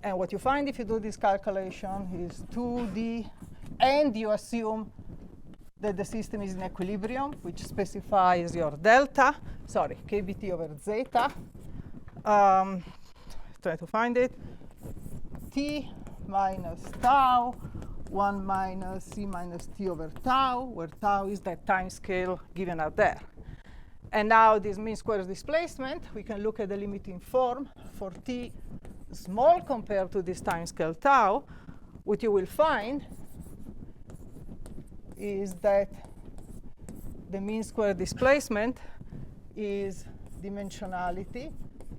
And what you find if you do this calculation is 2d, and you assume that the system is in equilibrium, which specifies your delta, sorry, kVt over zeta. Try to find it. T minus tau 1 minus c minus t over tau, where tau is that time scale given out there. And now this mean square displacement, we can look at the limiting form for t small compared to this time scale tau. What you will find is that the mean square displacement is dimensionality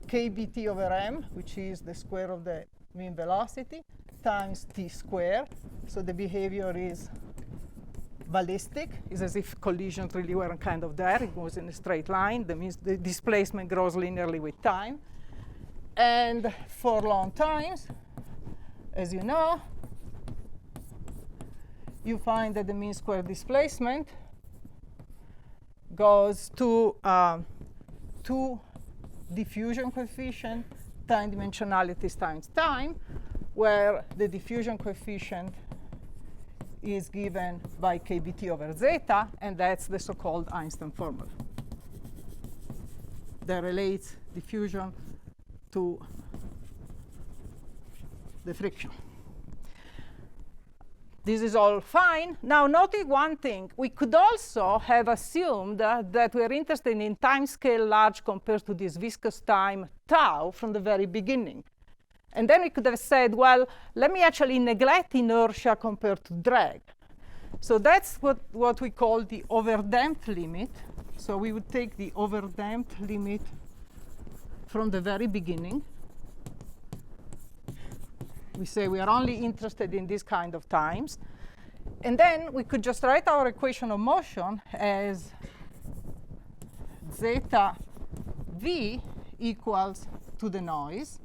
kbt over m, which is the square of the mean velocity, times t squared. So the behavior is ballistic. It's as if collisions really weren't kind of there. It goes in a straight line. That means the displacement grows linearly with time. And for long times, as you know, you find that the mean square displacement goes to 2 diffusion coefficient time dimensionalities times time, where the diffusion coefficient is given by kbt over zeta, and that's the so-called Einstein formula that relates diffusion to the friction. This is all fine. Now, notice one thing. We could also have assumed that we're interested in time scale large compared to this viscous time tau from the very beginning. And then we could have said, well, let me actually neglect inertia compared to drag. So that's what we call the overdamped limit. So we would take the overdamped limit from the very beginning. We say we are only interested in this kind of times. And then we could just write our equation of motion as zeta v equals to the noise.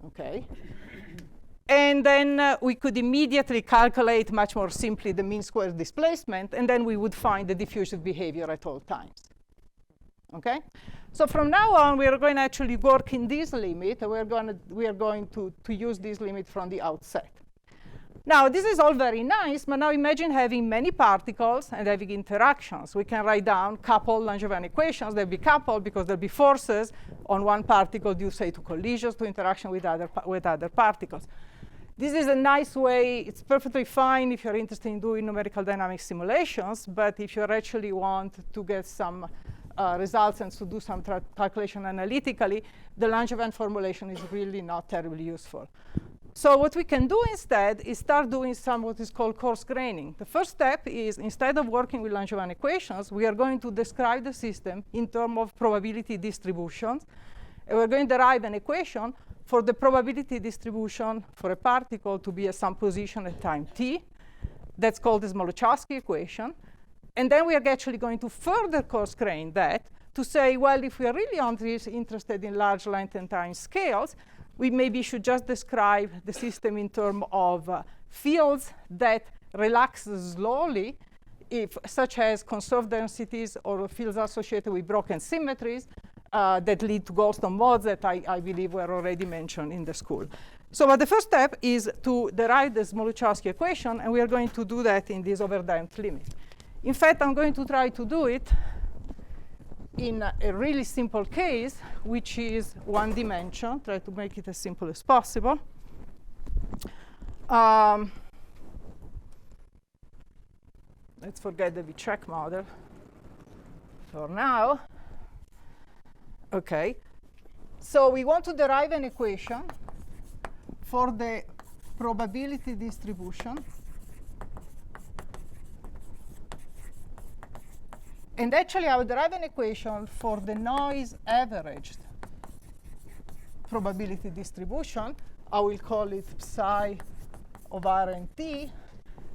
Okay. And then we could immediately calculate much more simply the mean square displacement, and then we would find the diffusive behavior at all times. Okay? So from now on, we are going to actually work in this limit. We are going to use this limit from the outset. Now, this is all very nice, but now imagine having many particles and having interactions. We can write down coupled Langevin equations. They'll be coupled because there'll be forces on one particle due, say, to collisions, to interaction with other particles. This is a nice way. It's perfectly fine if you're interested in doing numerical dynamics simulations, but if you actually want to get some results and to do some calculation analytically, the Langevin formulation is really not terribly useful. So what we can do instead is start doing some what is called coarse graining. The first step is, instead of working with Langevin equations, we are going to describe the system in terms of probability distributions. And we're going to derive an equation for the probability distribution for a particle to be at some position at time t. That's called the Smoluchowski equation. And then we are actually going to further coarse grain that to say, well, if we are really interested in large length and time scales, we maybe should just describe the system in terms of fields that relax slowly, such as conserved densities or fields associated with broken symmetries that lead to Goldstone modes that I believe were already mentioned in the school. So but the first step is to derive the Smoluchowski equation, and we are going to do that in this overdamped limit. In fact, I'm going to try to do it in a really simple case, which is one dimension. Try to make it as simple as possible. Let's forget the V-check model for now. OK. So we want to derive an equation for the probability distribution. And actually, I will derive an equation for the noise averaged probability distribution. I will call it psi of r and t,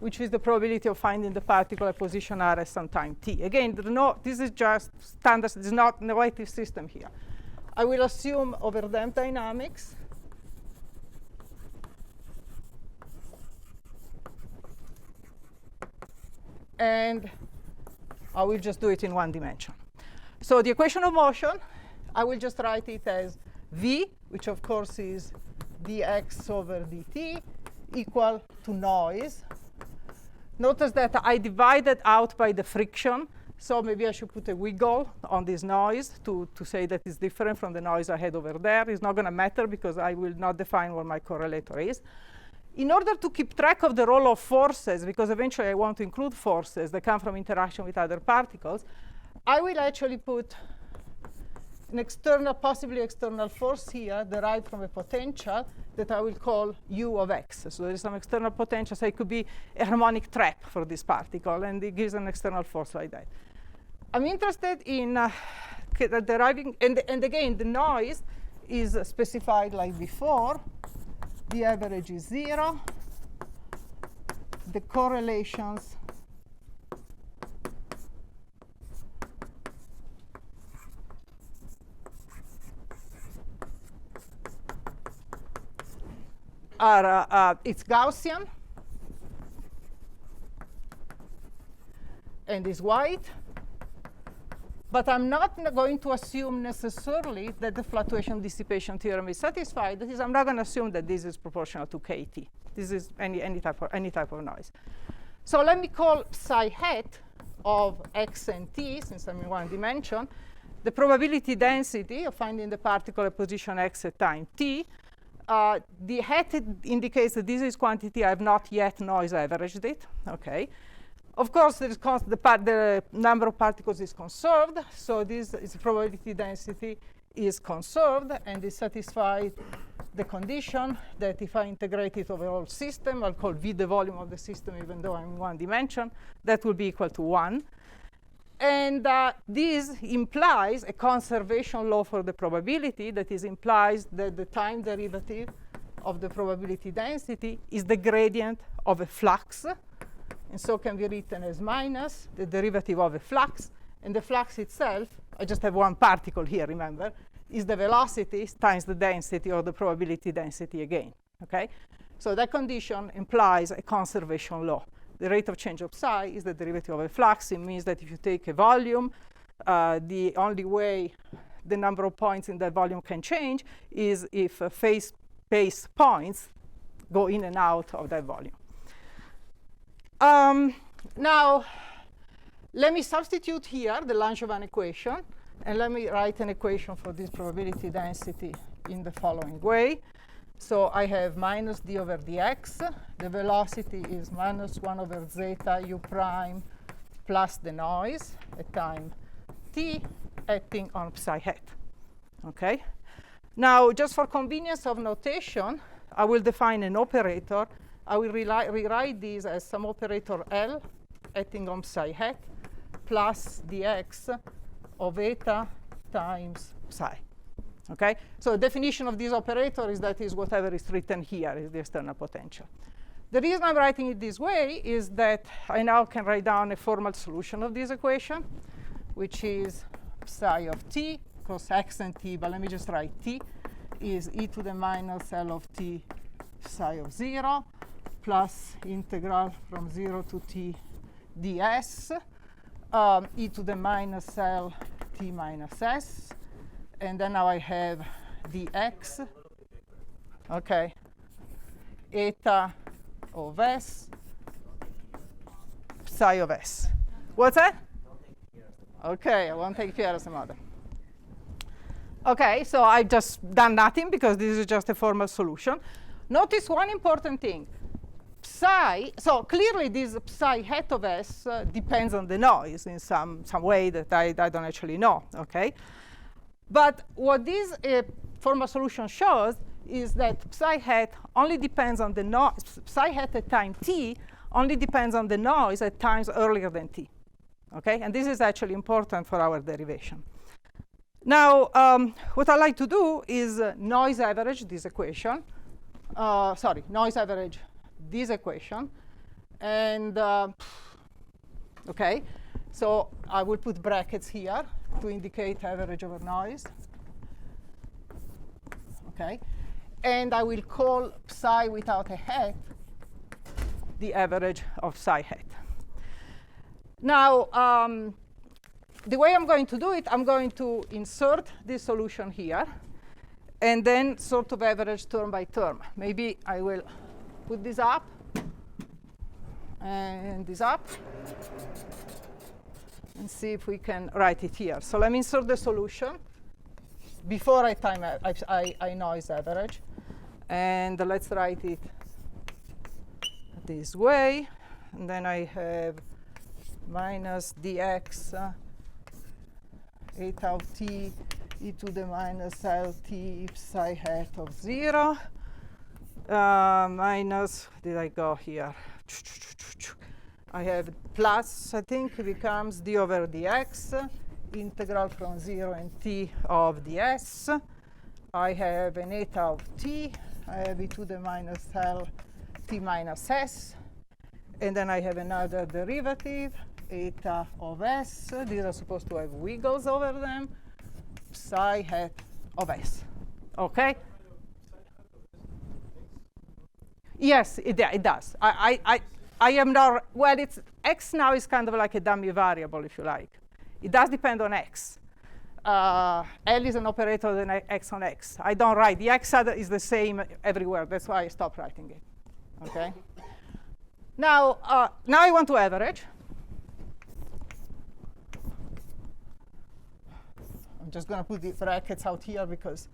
which is the probability of finding the particle at position r at some time t. Again, this is just standard. There's not a relative system here. I will assume overdamped dynamics. And I will just do it in one dimension. So the equation of motion, I will just write it as v, which of course is dx over dt, equal to noise. Notice that I divided out by the friction. So maybe I should put a wiggle on this noise to say that it's different from the noise I had over there. It's not going to matter because I will not define what my correlator is. in order to keep track of the role of forces, because eventually I want to include forces that come from interaction with other particles, I will actually put an external, possibly external force here derived from a potential that I will call U of x. So there is some external potential, so it could be a harmonic trap for this particle, and it gives an external force like that. I'm interested in deriving, and again, the noise is specified like before. The average is 0. The correlations are, it's Gaussian and is white. But I'm not going to assume necessarily that the fluctuation dissipation theorem is satisfied. That is, I'm not going to assume that this is proportional to KT. This is any type of noise. So let me call psi hat of x and t, since I'm in one dimension, the probability density of finding the particle at position x at time t. The hat indicates that this is quantity I have not yet noise averaged it. Okay. Of course, the number of particles is conserved, so this is probability density is conserved, and it satisfies the condition that if I integrate it over the whole system, I'll call V the volume of the system, even though I'm in one dimension, that will be equal to 1. And this implies a conservation law for the probability, that is, implies that the time derivative of the probability density is the gradient of a flux, and so can be written as minus the derivative of a flux. And the flux itself, I just have one particle here, remember, is the velocity times the density, or the probability density again. Okay? So that condition implies a conservation law. The rate of change of psi is the derivative of a flux. It means that if you take a volume, the only way the number of points in that volume can change is if phase space points go in and out of that volume. Now, let me substitute here the Langevin equation, and let me write an equation for this probability density in the following way. So I have minus d over dx. The velocity is minus 1 over zeta u prime plus the noise at time t acting on psi hat. Okay? Now, just for convenience of notation, I will define an operator. I will rewrite this as some operator L acting on psi hat plus dx of eta times psi. Okay? So the definition of this operator is that is whatever is written here is the external potential. The reason I'm writing it this way is that I now can write down a formal solution of this equation, which is psi of t, because x and t, but let me just write t, is e to the minus L of t psi of 0 plus integral from 0 to t ds, e to the minus L t minus s. And then now I have dx, okay, eta of s, psi of s. What's that? Okay, I won't take Pierre as a model. Okay, so I've just done nothing because this is just a formal solution. Notice one important thing. Psi, so clearly this psi hat of s depends on the noise in some way that I don't actually know, okay? But what this formal solution shows is that psi hat only depends on the noise. Psi hat at time t only depends on the noise at times earlier than t. Okay, and this is actually important for our derivation. Now, what I like to do is noise average this equation. Noise average this equation, and okay. So I will put brackets here to indicate average over noise. Okay, and I will call psi without a hat the average of psi hat. Now, the way I'm going to do it, I'm going to insert this solution here, and then sort of average term by term. Maybe I will put this up and this up, and see if we can write it here. So let me insert the solution before I noise average, and let's write it this way. And then I have minus dx eta of t e to the minus lt psi hat of 0 minus, did I go here? I have plus, I think, becomes d over dx, integral from 0 and t of ds. I have an eta of t, I have e to the minus l t minus s, and then I have another derivative, eta of s. These are supposed to have wiggles over them, psi hat of s. Okay? Yes, it does. I am not, well, it's x now is kind of like a dummy variable, if you like. It does depend on x. L is an operator than x on x. I don't write. The x is the same everywhere. That's why I stopped writing it. Okay? Now I want to average. I'm just going to put the brackets out here because,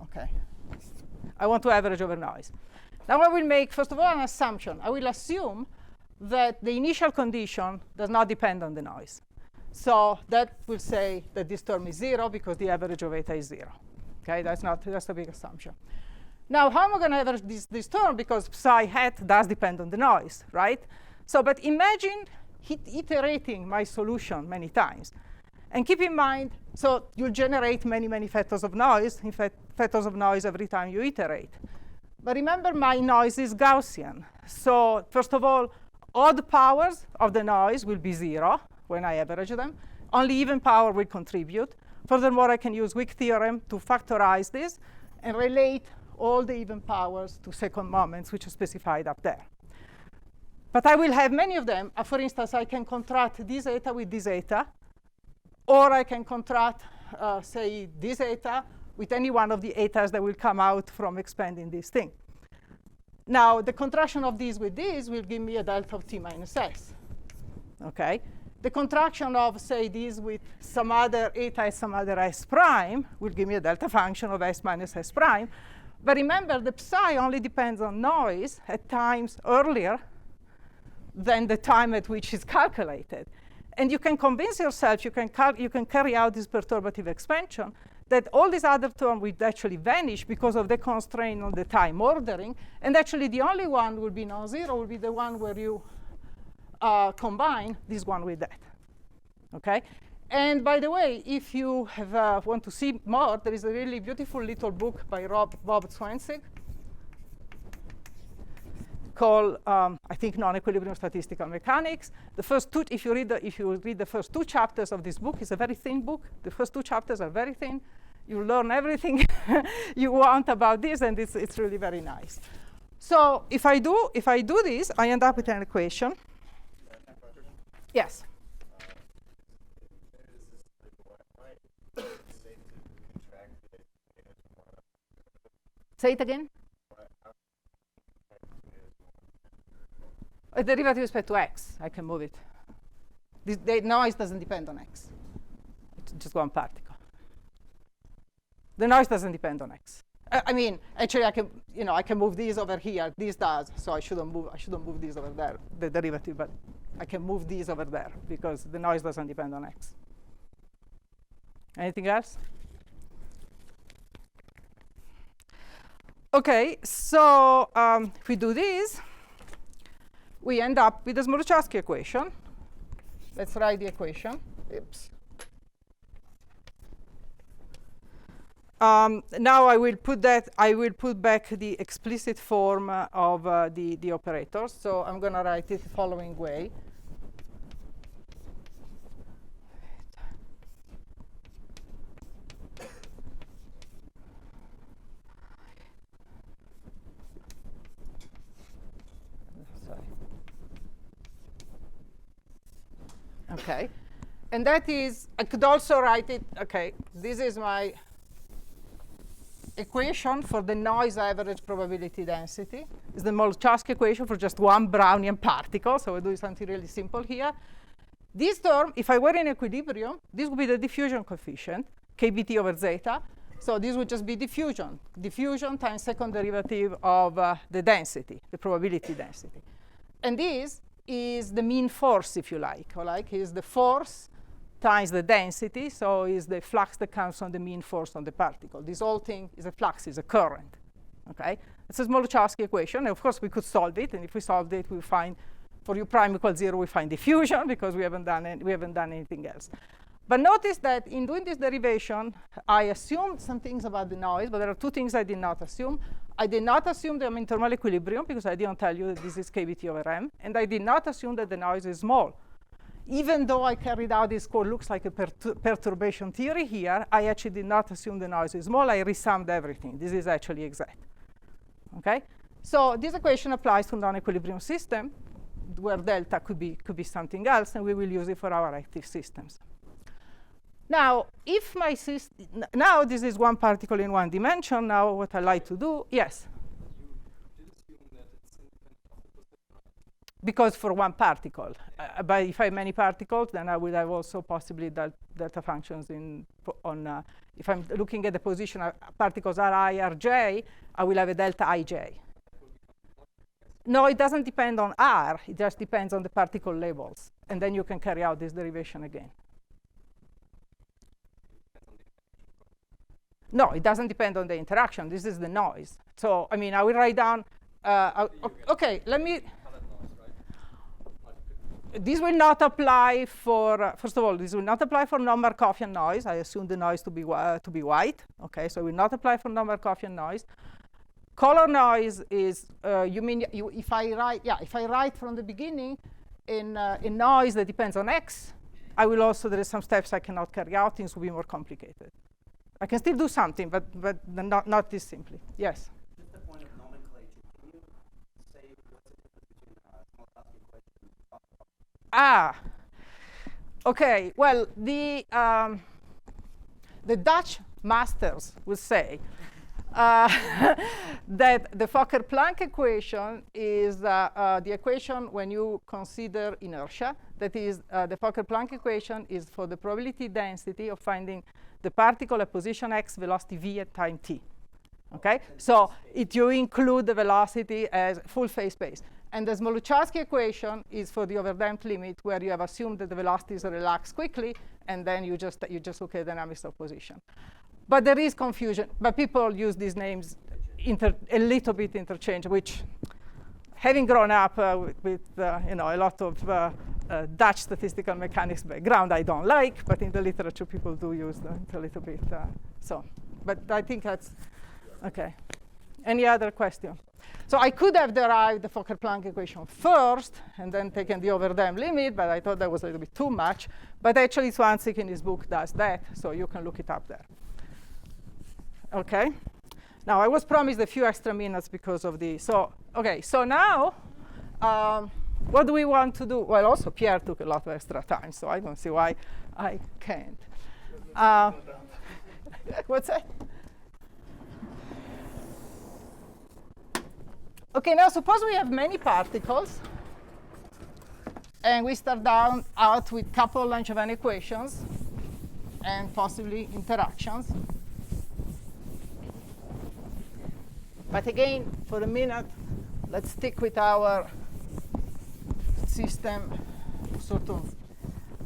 okay. I want to average over noise. Now I will make, first of all, an assumption. I will assume that the initial condition does not depend on the noise. So that will say that this term is 0 because the average of eta is 0. Okay, that's a big assumption. Now, how am I going to average this term? Because psi hat does depend on the noise, right? So, but imagine iterating my solution many times. And keep in mind, so you'll generate many, many factors of noise, in fact, factors of noise every time you iterate. But remember, my noise is Gaussian. So first of all, odd powers of the noise will be 0 when I average them. Only even power will contribute. Furthermore, I can use Wick theorem to factorize this and relate all the even powers to second moments, which are specified up there. But I will have many of them. For instance, I can contract this eta with this eta, or I can contract, say, this eta with any one of the etas that will come out from expanding this thing. Now, the contraction of these with this will give me a delta of t minus s. Okay? The contraction of, say, these with some other eta and some other s prime will give me a delta function of s minus s prime. But remember, the psi only depends on noise at times earlier than the time at which it's calculated. And you can convince yourself, you can carry out this perturbative expansion, that all these other terms will actually vanish because of the constraint on the time ordering. And actually, the only one will be non-zero, will be the one where you combine this one with that. Okay? And by the way, if you have, want to see more, there is a really beautiful little book by Bob Swansig called, I think, Non-Equilibrium Statistical Mechanics. The first two, if you read the first 2 chapters of this book, it's a very thin book. The first 2 chapters are very thin. You learn everything you want about this, and it's really very nice. So if I do this, I end up with an equation. Yes. Say it again. A derivative with respect to x, I can move it. The noise doesn't depend on x. It's just one particle. The noise doesn't depend on x. I mean, actually, I can move these over here. This does, so I shouldn't move these over there, the derivative, but I can move these over there because the noise doesn't depend on x. Anything else? Okay, so if we do this, we end up with the Smoluchowski equation. Let's write the equation. Oops. Now I will put back the explicit form of the operators. So I'm going to write it the following way. Okay, and that is, I could also write it, okay, this is my equation for the noise average probability density. It's the Smoluchowski equation for just one Brownian particle, so we're doing something really simple here. This term, if I were in equilibrium, this would be the diffusion coefficient, kBt over zeta. So this would just be diffusion times second derivative of the density, the probability density. and this is the mean force, if you like, or like is the force times the density, so is the flux that comes from the mean force on the particle. This whole thing is a flux, is a current, okay? It's a Smoluchowski equation, and of course we could solve it, and if we solved it, we find, for u prime equals 0, we find diffusion, because we haven't done anything else. But notice that in doing this derivation, I assumed some things about the noise, but there are two things I did not assume. I did not assume the thermal equilibrium, because I didn't tell you that this is kBt over m, and I did not assume that the noise is small. Even though I carried out this code looks like a perturbation theory here, I actually did not assume the noise is small. I resummed everything. This is actually exact. Okay? So this equation applies to non-equilibrium system, where delta could be something else, and we will use it for our active systems. Now, if my system, now this is one particle in one dimension. Now, what I like to do, yes? You did assume that it's independent of the position, right? Because for one particle. But if I have many particles, then I will have also possibly delta functions if I'm looking at the position of particles Ri or J, I will have a delta Ij. No, it doesn't depend on R. It just depends on the particle labels. And then you can carry out this derivation again. No, it doesn't depend on the interaction. This is the noise. So, I mean, I will write down, okay, let me, this will not apply for, first of all, this will not apply for non-Markovian noise. I assume the noise to be white. Okay, so it will not apply for non-Markovian noise. Color noise is, if I write from the beginning in noise that depends on X, I will also, there is some steps I cannot carry out, things will be more complicated. I can still do something, but not this simply. Yes? Just the point of nomenclature, can you say what's the difference between Smoluchowski equation and Okay. Well, the Dutch masters will say that the Fokker-Planck equation is the equation when you consider inertia. That is, the Fokker-Planck equation is for the probability density of finding the particle at position x, velocity v at time t. Okay? So you include the velocity as full phase space. And the Smoluchowski equation is for the overdamped limit, where you have assumed that the velocities relax quickly, and then you just look at dynamics of position. But there is confusion. But people use these names a little bit interchange, which, having grown up with a lot of Dutch statistical mechanics background, I don't like. But in the literature, people do use them a little bit. But I think that's okay. Any other question? So I could have derived the Fokker-Planck equation first and then taken the overdamped limit, but I thought that was a little bit too much. But actually, Swansik in his book does that, so you can look it up there. Okay. Now, I was promised a few extra minutes because of the, so now, what do we want to do? Well, also, Pierre took a lot of extra time, so I don't see why I can't. What's that? Okay, now suppose we have many particles, and we start out with couple Langevin equations and possibly interactions. But again, for a minute, let's stick with our system, sort of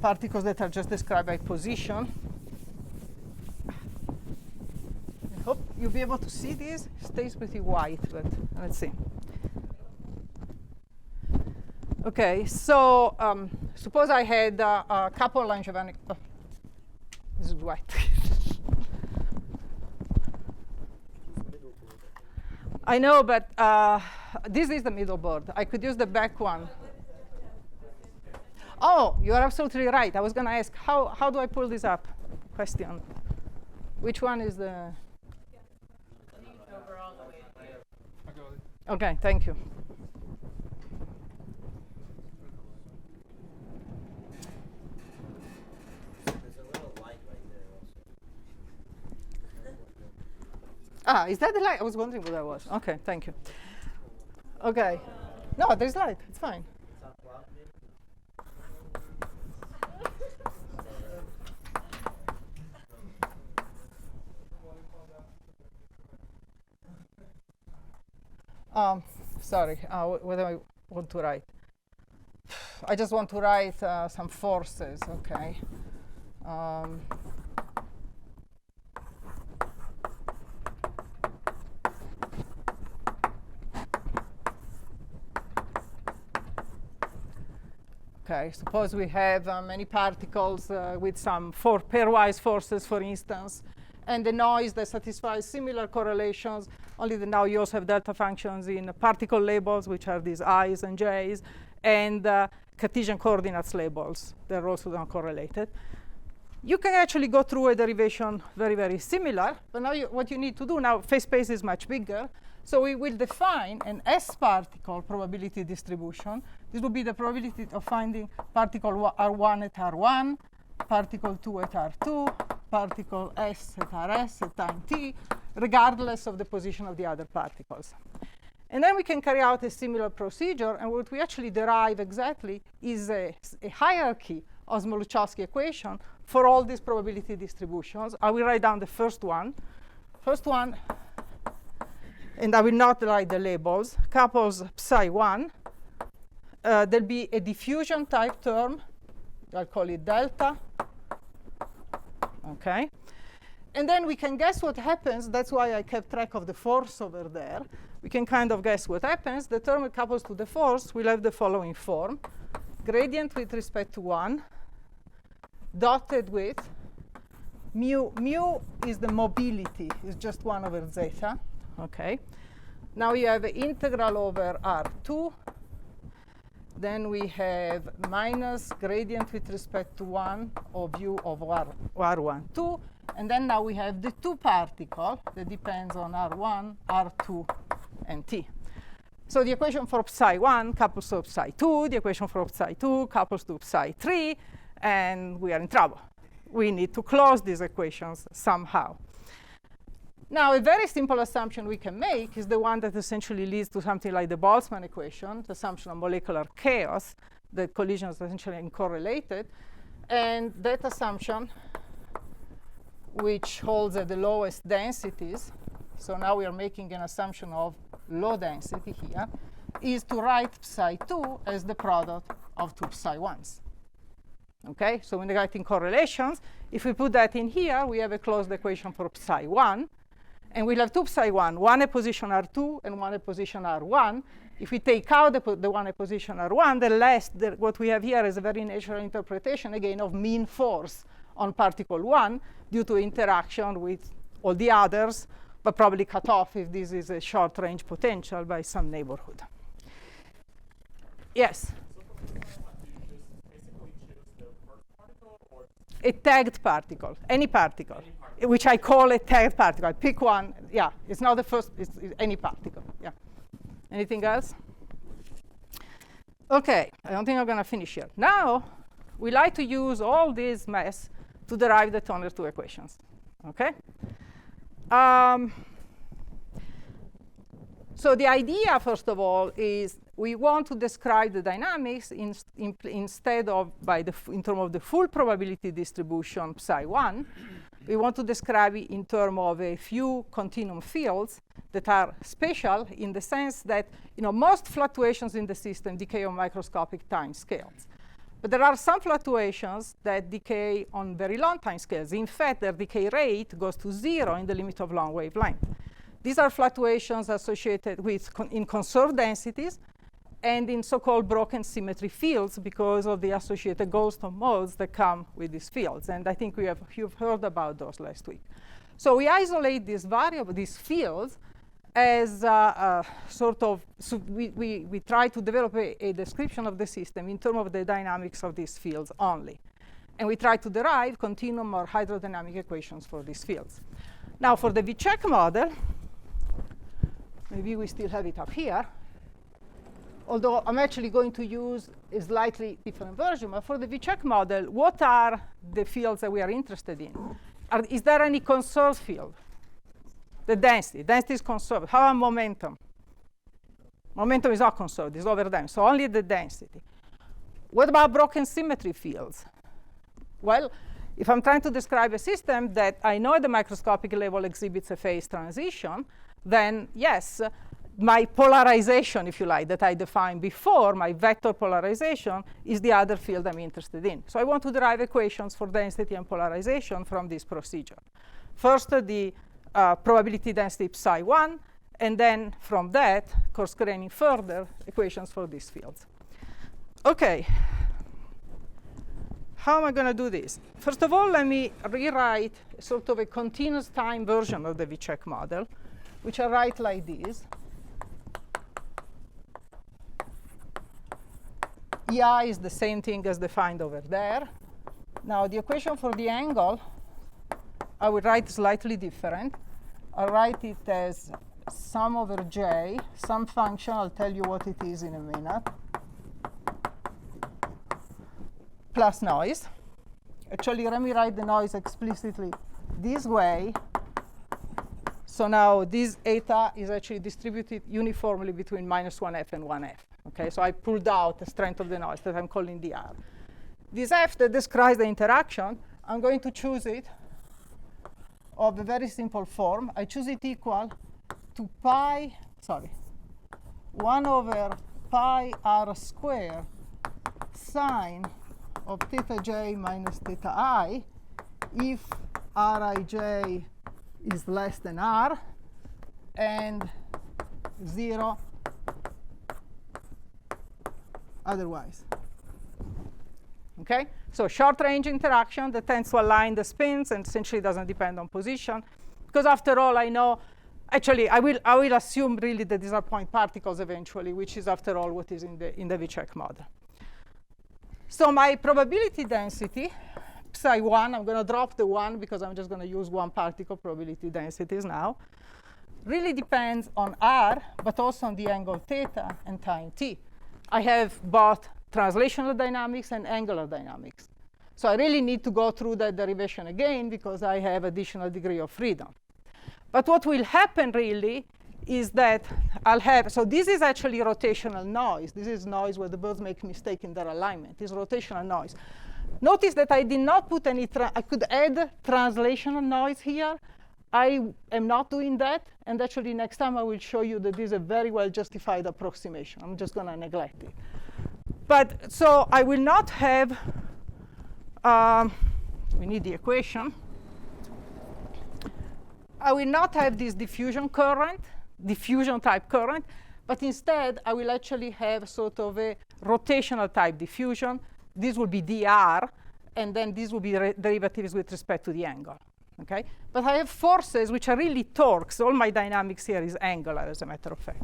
particles that are just described by position. I hope you'll be able to see this. It stays pretty white, but let's see. Okay, so suppose I had a couple Langevin. Oh, this is white. I know, but this is the middle board. I could use the back one. Oh, you are absolutely right. I was going to ask, how do I pull this up? Question. Which one is the? Okay, thank you. Is that the light? I was wondering what that was. Okay, thank you. Okay. No, there's light. It's fine. Sorry, what do I want to write? I just want to write some forces, okay. Okay, suppose we have many particles with some pairwise forces, for instance, and the noise that satisfies similar correlations, only that now you also have delta functions in particle labels, which are these i's and j's, and Cartesian coordinates labels. They're also not correlated. You can actually go through a derivation very, very similar, but now what you need to do now, phase space is much bigger, so we will define an S-particle probability distribution. This will be the probability of finding particle R1 at R1, particle 2 at R2, particle S at Rs at time t, regardless of the position of the other particles. And then we can carry out a similar procedure, and what we actually derive exactly is a hierarchy of Smoluchowski equation for all these probability distributions. I will write down the first one. And I will not write the labels, couples psi1. There'll be a diffusion type term. I'll call it delta. Okay. And then we can guess what happens. That's why I kept track of the force over there. We can kind of guess what happens. The term that couples to the force will have the following form. Gradient with respect to 1, dotted with mu. Mu is the mobility. It's just 1 over zeta. Okay. Now you have integral over R2. Then we have minus gradient with respect to 1 of u of R1, 2. And then now we have the 2 particle that depends on R1, R2, and t. So the equation for psi1 couples to psi2. The equation for psi2 couples to psi3. And we are in trouble. We need to close these equations somehow. Now, a very simple assumption we can make is the one that essentially leads to something like the Boltzmann equation, the assumption of molecular chaos, that collisions are essentially uncorrelated. And that assumption, which holds at the lowest densities, so now we are making an assumption of low density here, is to write psi2 as the product of 2 psi1s. Okay, so when writing correlations, if we put that in here, we have a closed equation for psi1. And we'll have 2 psi1, one at position R2 and one at position R1. If we take out the one at position R1, what we have here is a very natural interpretation, again, of mean force on particle 1 due to interaction with all the others, but probably cut off if this is a short-range potential by some neighborhood. Yes? A tagged particle, any particle, which I call a tagged particle. I pick one. Yeah, it's not the first. It's any particle. Yeah. Anything else? OK, I don't think I'm going to finish here. Now, we like to use all this mess to derive the Toner 2 equations. OK? So the idea, first of all, is we want to describe the dynamics instead of in terms of the full probability distribution psi1. We want to describe it in terms of a few continuum fields that are special in the sense that most fluctuations in the system decay on microscopic time scales. But there are some fluctuations that decay on very long time scales. In fact, their decay rate goes to 0 in the limit of long wavelength. These are fluctuations associated with in conserved densities and in so-called broken symmetry fields because of the associated Goldstone modes that come with these fields. And I think you've heard about those last week. So we isolate these fields as we try to develop a description of the system in terms of the dynamics of these fields only. And we try to derive continuum or hydrodynamic equations for these fields. Now, for the V-check model, maybe we still have it up here, although I'm actually going to use a slightly different version. But for the V-check model, what are the fields that we are interested in? Is there any conserved field? The density. Density is conserved. How about momentum? Momentum is not conserved. It's over them. So only the density. What about broken symmetry fields? Well, if I'm trying to describe a system that I know at the microscopic level exhibits a phase transition, then yes, my polarization, if you like, that I defined before, my vector polarization, is the other field I'm interested in. So I want to derive equations for density and polarization from this procedure. First, the probability density psi1, and then from that, coarse-graining further, equations for these fields. OK. How am I going to do this? First of all, let me rewrite sort of a continuous time version of the V-check model, which I write like this. EI is the same thing as defined over there. Now, the equation for the angle, I will write slightly different. I'll write it as sum over j, some function. I'll tell you what it is in a minute, plus noise. Actually, let me write the noise explicitly this way. So now this eta is actually distributed uniformly between -1f and 1f. Okay, so I pulled out the strength of the noise that I'm calling dr. This f that describes the interaction, I'm going to choose it of a very simple form. I choose it equal to 1 over pi r squared sine of theta j minus theta I if rij is less than r and 0 otherwise. Okay? So short-range interaction that tends to align the spins and essentially doesn't depend on position. Because after all, I know, actually, I will assume really that these are point particles eventually, which is after all what is in the V-check model. So my probability density, psi1, I'm going to drop the 1 because I'm just going to use one particle probability densities now, really depends on r, but also on the angle theta and time t. I have both translational dynamics and angular dynamics. So I really need to go through that derivation again because I have additional degree of freedom. But what will happen really is that I'll have, so this is actually rotational noise. This is noise where the birds make mistake in their alignment. This is rotational noise. Notice that I did not put any, I could add translational noise here. I am not doing that. And actually, next time I will show you that this is a very well justified approximation. I'm just going to neglect it. But so I will not have, we need the equation. I will not have this diffusion current, diffusion type current, but instead I will actually have sort of a rotational type diffusion. This will be dr, and then these will be derivatives with respect to the angle. Okay? But I have forces which are really torques. All my dynamics here is angular, as a matter of fact.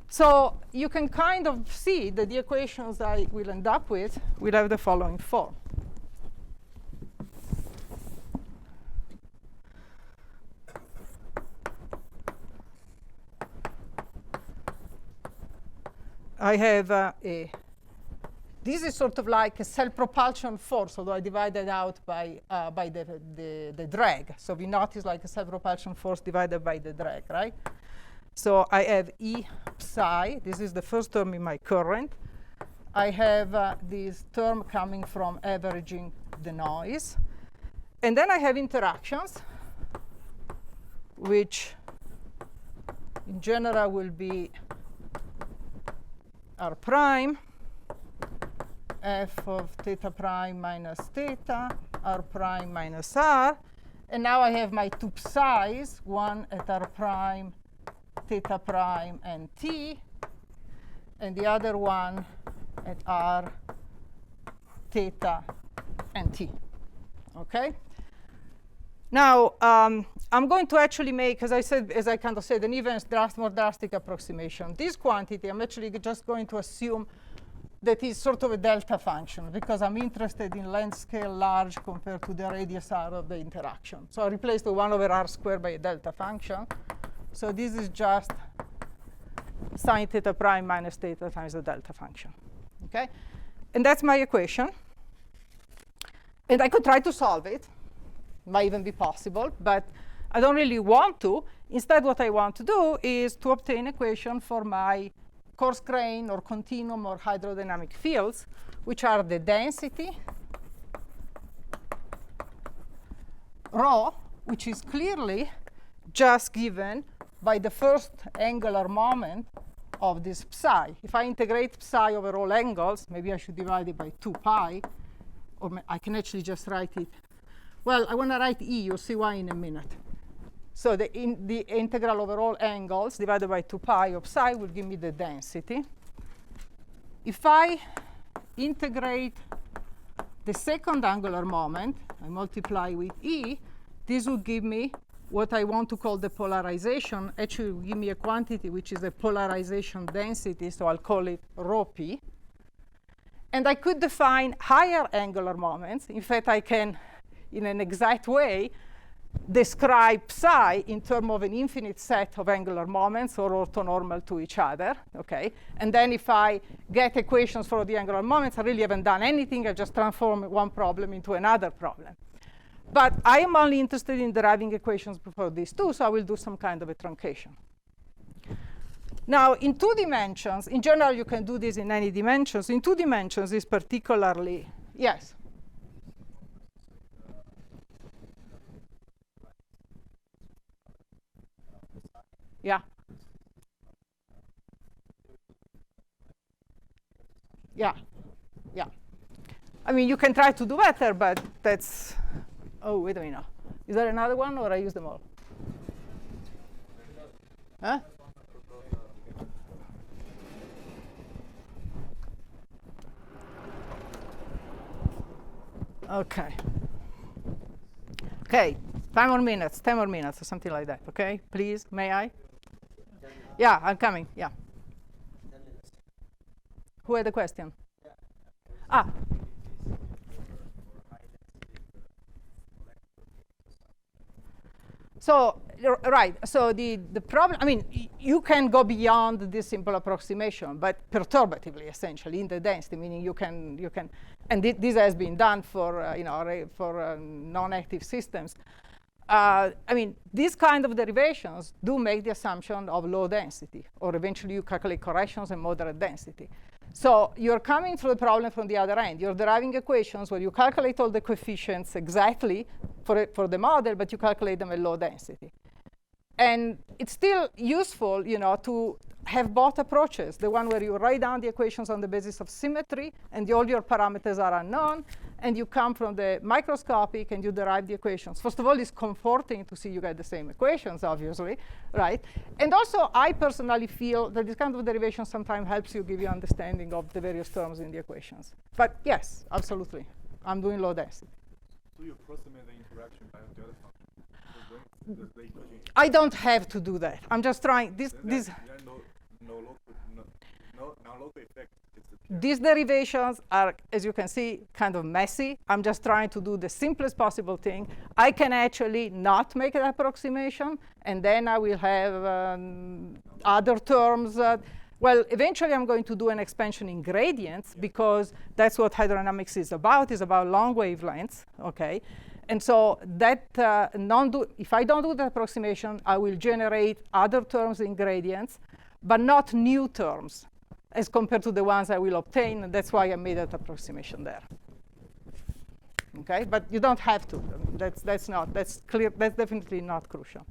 So you can kind of see that the equations I will end up with will have the following form. I have this is sort of like a self-propulsion force, although I divide it out by the drag. So we notice like a self-propulsion force divided by the drag, right? So I have E psi. This is the first term in my current. I have this term coming from averaging the noise. And then I have interactions, which in general will be r prime, f of theta prime minus theta, r prime minus r. And now I have my two psi's, one at r prime, theta prime, and t, and the other one at r, theta, and t. OK? Now, I'm going to actually make, as I kind of said, an even more drastic approximation. This quantity, I'm actually just going to assume that is sort of a delta function, because I'm interested in length scale large compared to the radius r of the interaction. So I replace the 1 over r squared by a delta function. So this is just sine theta prime minus theta times the delta function. Okay? And that's my equation. And I could try to solve it. Might even be possible, but I don't really want to. Instead, what I want to do is to obtain equation for my coarse grain or continuum or hydrodynamic fields, which are the density rho, which is clearly just given by the first angular moment of this psi. If I integrate psi over all angles, maybe I should divide it by 2 pi, or I can actually just write it. Well, I want to write E. You'll see why in a minute. So the integral over all angles divided by 2 pi of psi will give me the density. If I integrate the second angular moment, I multiply with E, this will give me what I want to call the polarization. Actually, it will give me a quantity which is a polarization density, so I'll call it rho p. And I could define higher angular moments. In fact, I can, in an exact way, describe psi in terms of an infinite set of angular moments or orthonormal to each other, okay? And then if I get equations for the angular moments, I really haven't done anything. I just transform one problem into another problem. But I am only interested in deriving equations for these two, so I will do some kind of a truncation. Now, in 2 dimensions, in general, you can do this in any dimensions. In 2 dimensions is particularly, yes? Yeah. Yeah. Yeah. I mean, you can try to do better, but that's, oh, wait a minute. Is there another one, or I use them all? Huh? Okay. Okay, 10 more minutes, or something like that, okay? Please, may I? Yeah, I'm coming, yeah. 10 minutes. Who had the question? Ah. So, right, so the problem, I mean, you can go beyond this simple approximation, but perturbatively, essentially, in the density, meaning you can, and this has been done for, for non-active systems. I mean, these kind of derivations do make the assumption of low density, or eventually you calculate corrections and moderate density. So you're coming to the problem from the other end. You're deriving equations where you calculate all the coefficients exactly for the model, but you calculate them at low density. And it's still useful, to have both approaches, the one where you write down the equations on the basis of symmetry, and all your parameters are unknown, and you come from the microscopic and you derive the equations. First of all, it's comforting to see you get the same equations, obviously, right? And also, I personally feel that this kind of derivation sometimes helps you give you understanding of the various terms in the equations. But yes, absolutely, I'm doing low density. So you approximate the interaction by the other function. I don't have to do that. I'm just trying this. No local effect. These derivations are, as you can see, kind of messy. I'm just trying to do the simplest possible thing. I can actually not make an approximation, and then I will have other terms. Well, eventually I'm going to do an expansion in gradients, because that's what hydrodynamics is about long wavelengths, okay? And so that if I don't do the approximation, I will generate other terms in gradients, but not new terms as compared to the ones I will obtain. And that's why I made that approximation there. Okay, but you don't have to. That's clear. That's definitely not crucial.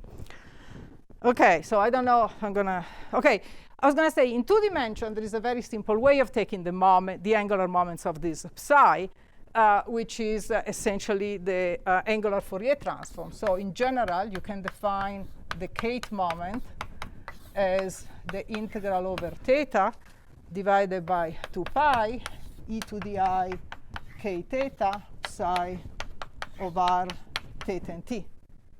Okay, so I don't know if I'm gonna. Okay, I was gonna say in 2 dimensions there is a very simple way of taking the angular moments of this psi, which is essentially the angular Fourier transform. So in general, you can define the kth moment as the integral over theta divided by 2 pi e to the I k theta psi over theta and t.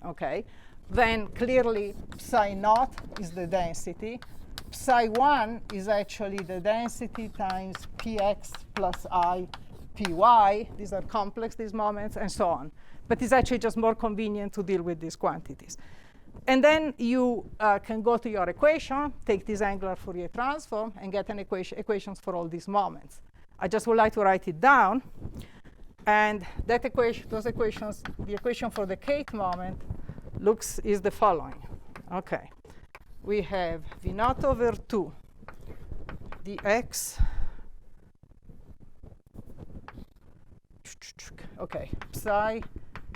Okay, then clearly psi naught is the density. Psi 1 is actually the density times px plus I py. These are complex, these moments, and so on. But it's actually just more convenient to deal with these quantities. And then you can go to your equation, take this angular Fourier transform, and get an equations for all these moments. I just would like to write it down. And that equation, those equations, the equation for the kth moment is the following. Okay. We have v naught over 2 dx. Okay, psi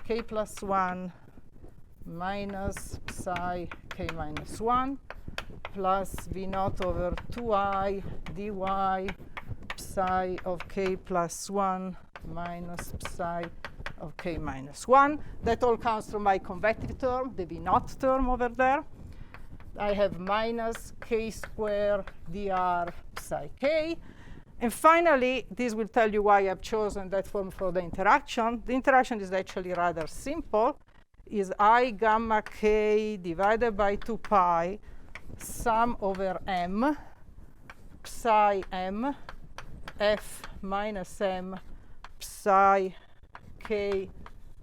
k plus 1 minus psi k minus 1 plus v naught over 2I dy psi of k plus 1 minus psi of k minus 1. That all comes from my convective term, the v naught term over there. I have minus k squared dr psi k. And finally, this will tell you why I've chosen that form for the interaction. The interaction is actually rather simple. Is I gamma k divided by 2 pi sum over m psi m f minus m psi k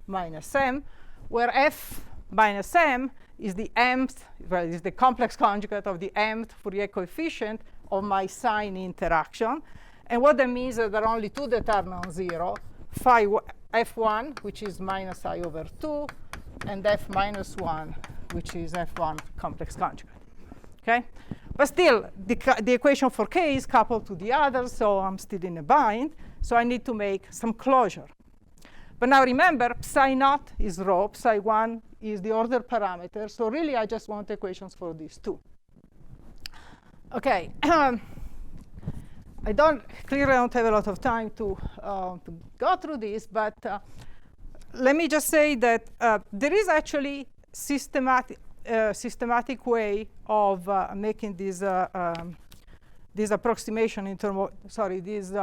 minus m, where f minus m is the mth, well, is the complex conjugate of the mth Fourier coefficient of my sign interaction. And what that means is there are only two that are non-zero, phi f1, which is minus I over 2, and f minus 1, which is f1 complex conjugate. Okay? But still, the equation for k is coupled to the other, so I'm still in a bind. So I need to make some closure. But now remember, psi naught is rho, psi 1 is the order parameter. So really, I just want equations for these two. OK. I clearly don't have a lot of time to go through this, but let me just say that there is actually systematic way of making this approximation in terms of, this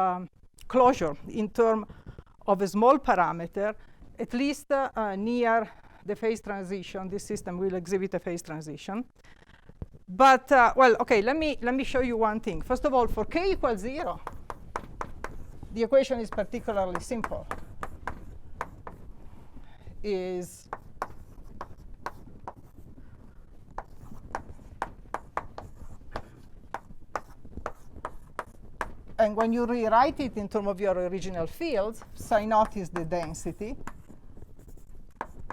closure in terms of a small parameter, at least near the phase transition. This system will exhibit a phase transition. But, well, OK, let me show you one thing. First of all, for k equals 0, the equation is particularly simple. And when you rewrite it in terms of your original fields, psi naught is the density.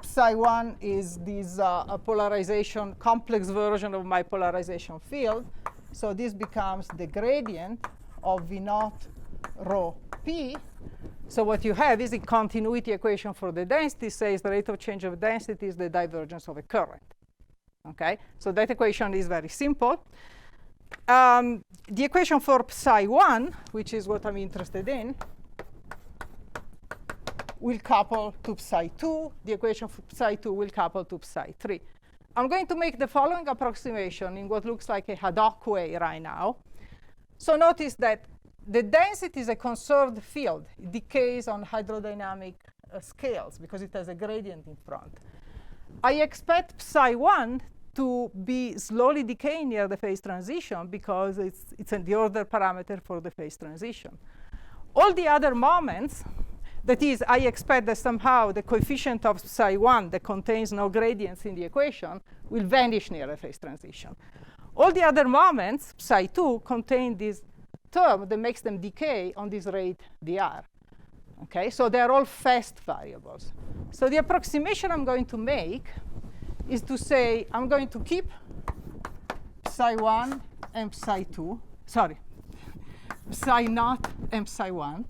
Psi 1 is this polarization, complex version of my polarization field. So this becomes the gradient of V naught rho p. So what you have is a continuity equation for the density says the rate of change of density is the divergence of a current. Okay? So that equation is very simple. The equation for psi 1, which is what I'm interested in, will couple to psi 2. The equation for psi 2 will couple to psi 3. I'm going to make the following approximation in what looks like a ad hoc way right now. So notice that the density is a conserved field. It decays on hydrodynamic scales because it has a gradient in front. I expect psi 1 to be slowly decaying near the phase transition because it's the order parameter for the phase transition. All the other moments, that is, I expect that somehow the coefficient of psi 1 that contains no gradients in the equation will vanish near the phase transition. All the other moments, psi 2, contain this term that makes them decay on this rate dr. Okay, so they're all fast variables. So the approximation I'm going to make is to say I'm going to keep psi 1 and psi 2, sorry, psi naught and psi 1.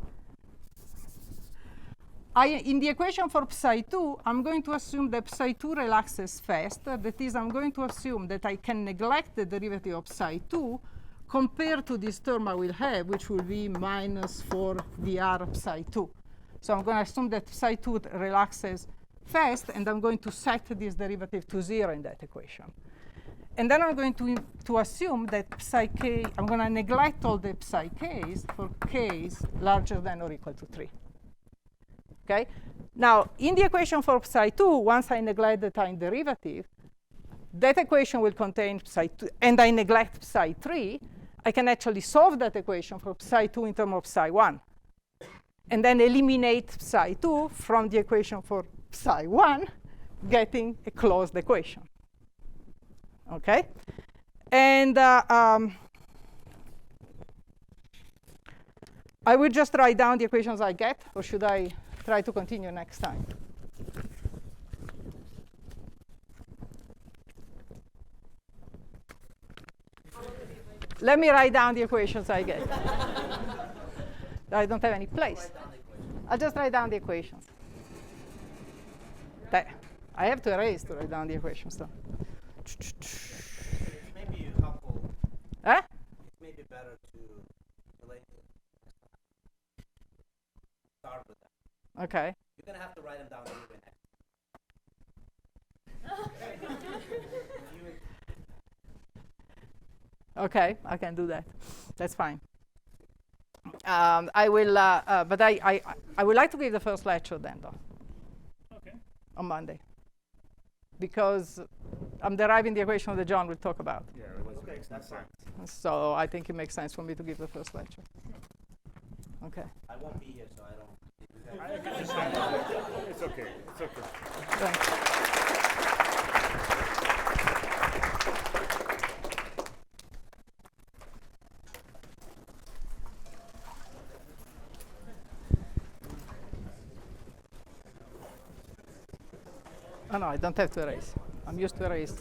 In the equation for psi 2, I'm going to assume that psi 2 relaxes fast. That is, I'm going to assume that I can neglect the derivative of psi 2 compared to this term I will have, which will be minus 4 dr psi 2. So I'm going to assume that psi 2 relaxes fast, and I'm going to set this derivative to 0 in that equation. And then I'm going to assume that psi k, I'm going to neglect all the psi k's for k's larger than or equal to 3. Okay? Now, in the equation for psi 2, once I neglect the time derivative, that equation will contain psi 2, and I neglect psi 3, I can actually solve that equation for psi 2 in terms of psi 1, and then eliminate psi 2 from the equation for psi 1, getting a closed equation. Okay? And I will just write down the equations I get, or should I try to continue next time? Let me write down the equations I get. I don't have any place. I'll just write down the equations. I have to erase to write down the equations, though. maybe better to relate it. Start with that. Okay. You're gonna have to write them down anyway next. Okay, I can do that. That's fine. I will, but I would like to give the first lecture then, though, Okay. on Monday, because I'm deriving the equation that John will talk about. Yeah, Okay, that's fine. So I think it makes sense for me to give the first lecture. Okay. I won't be here, so I don't. It's okay. It's okay. Thanks. Oh no, I don't have to erase. I'm used to erase.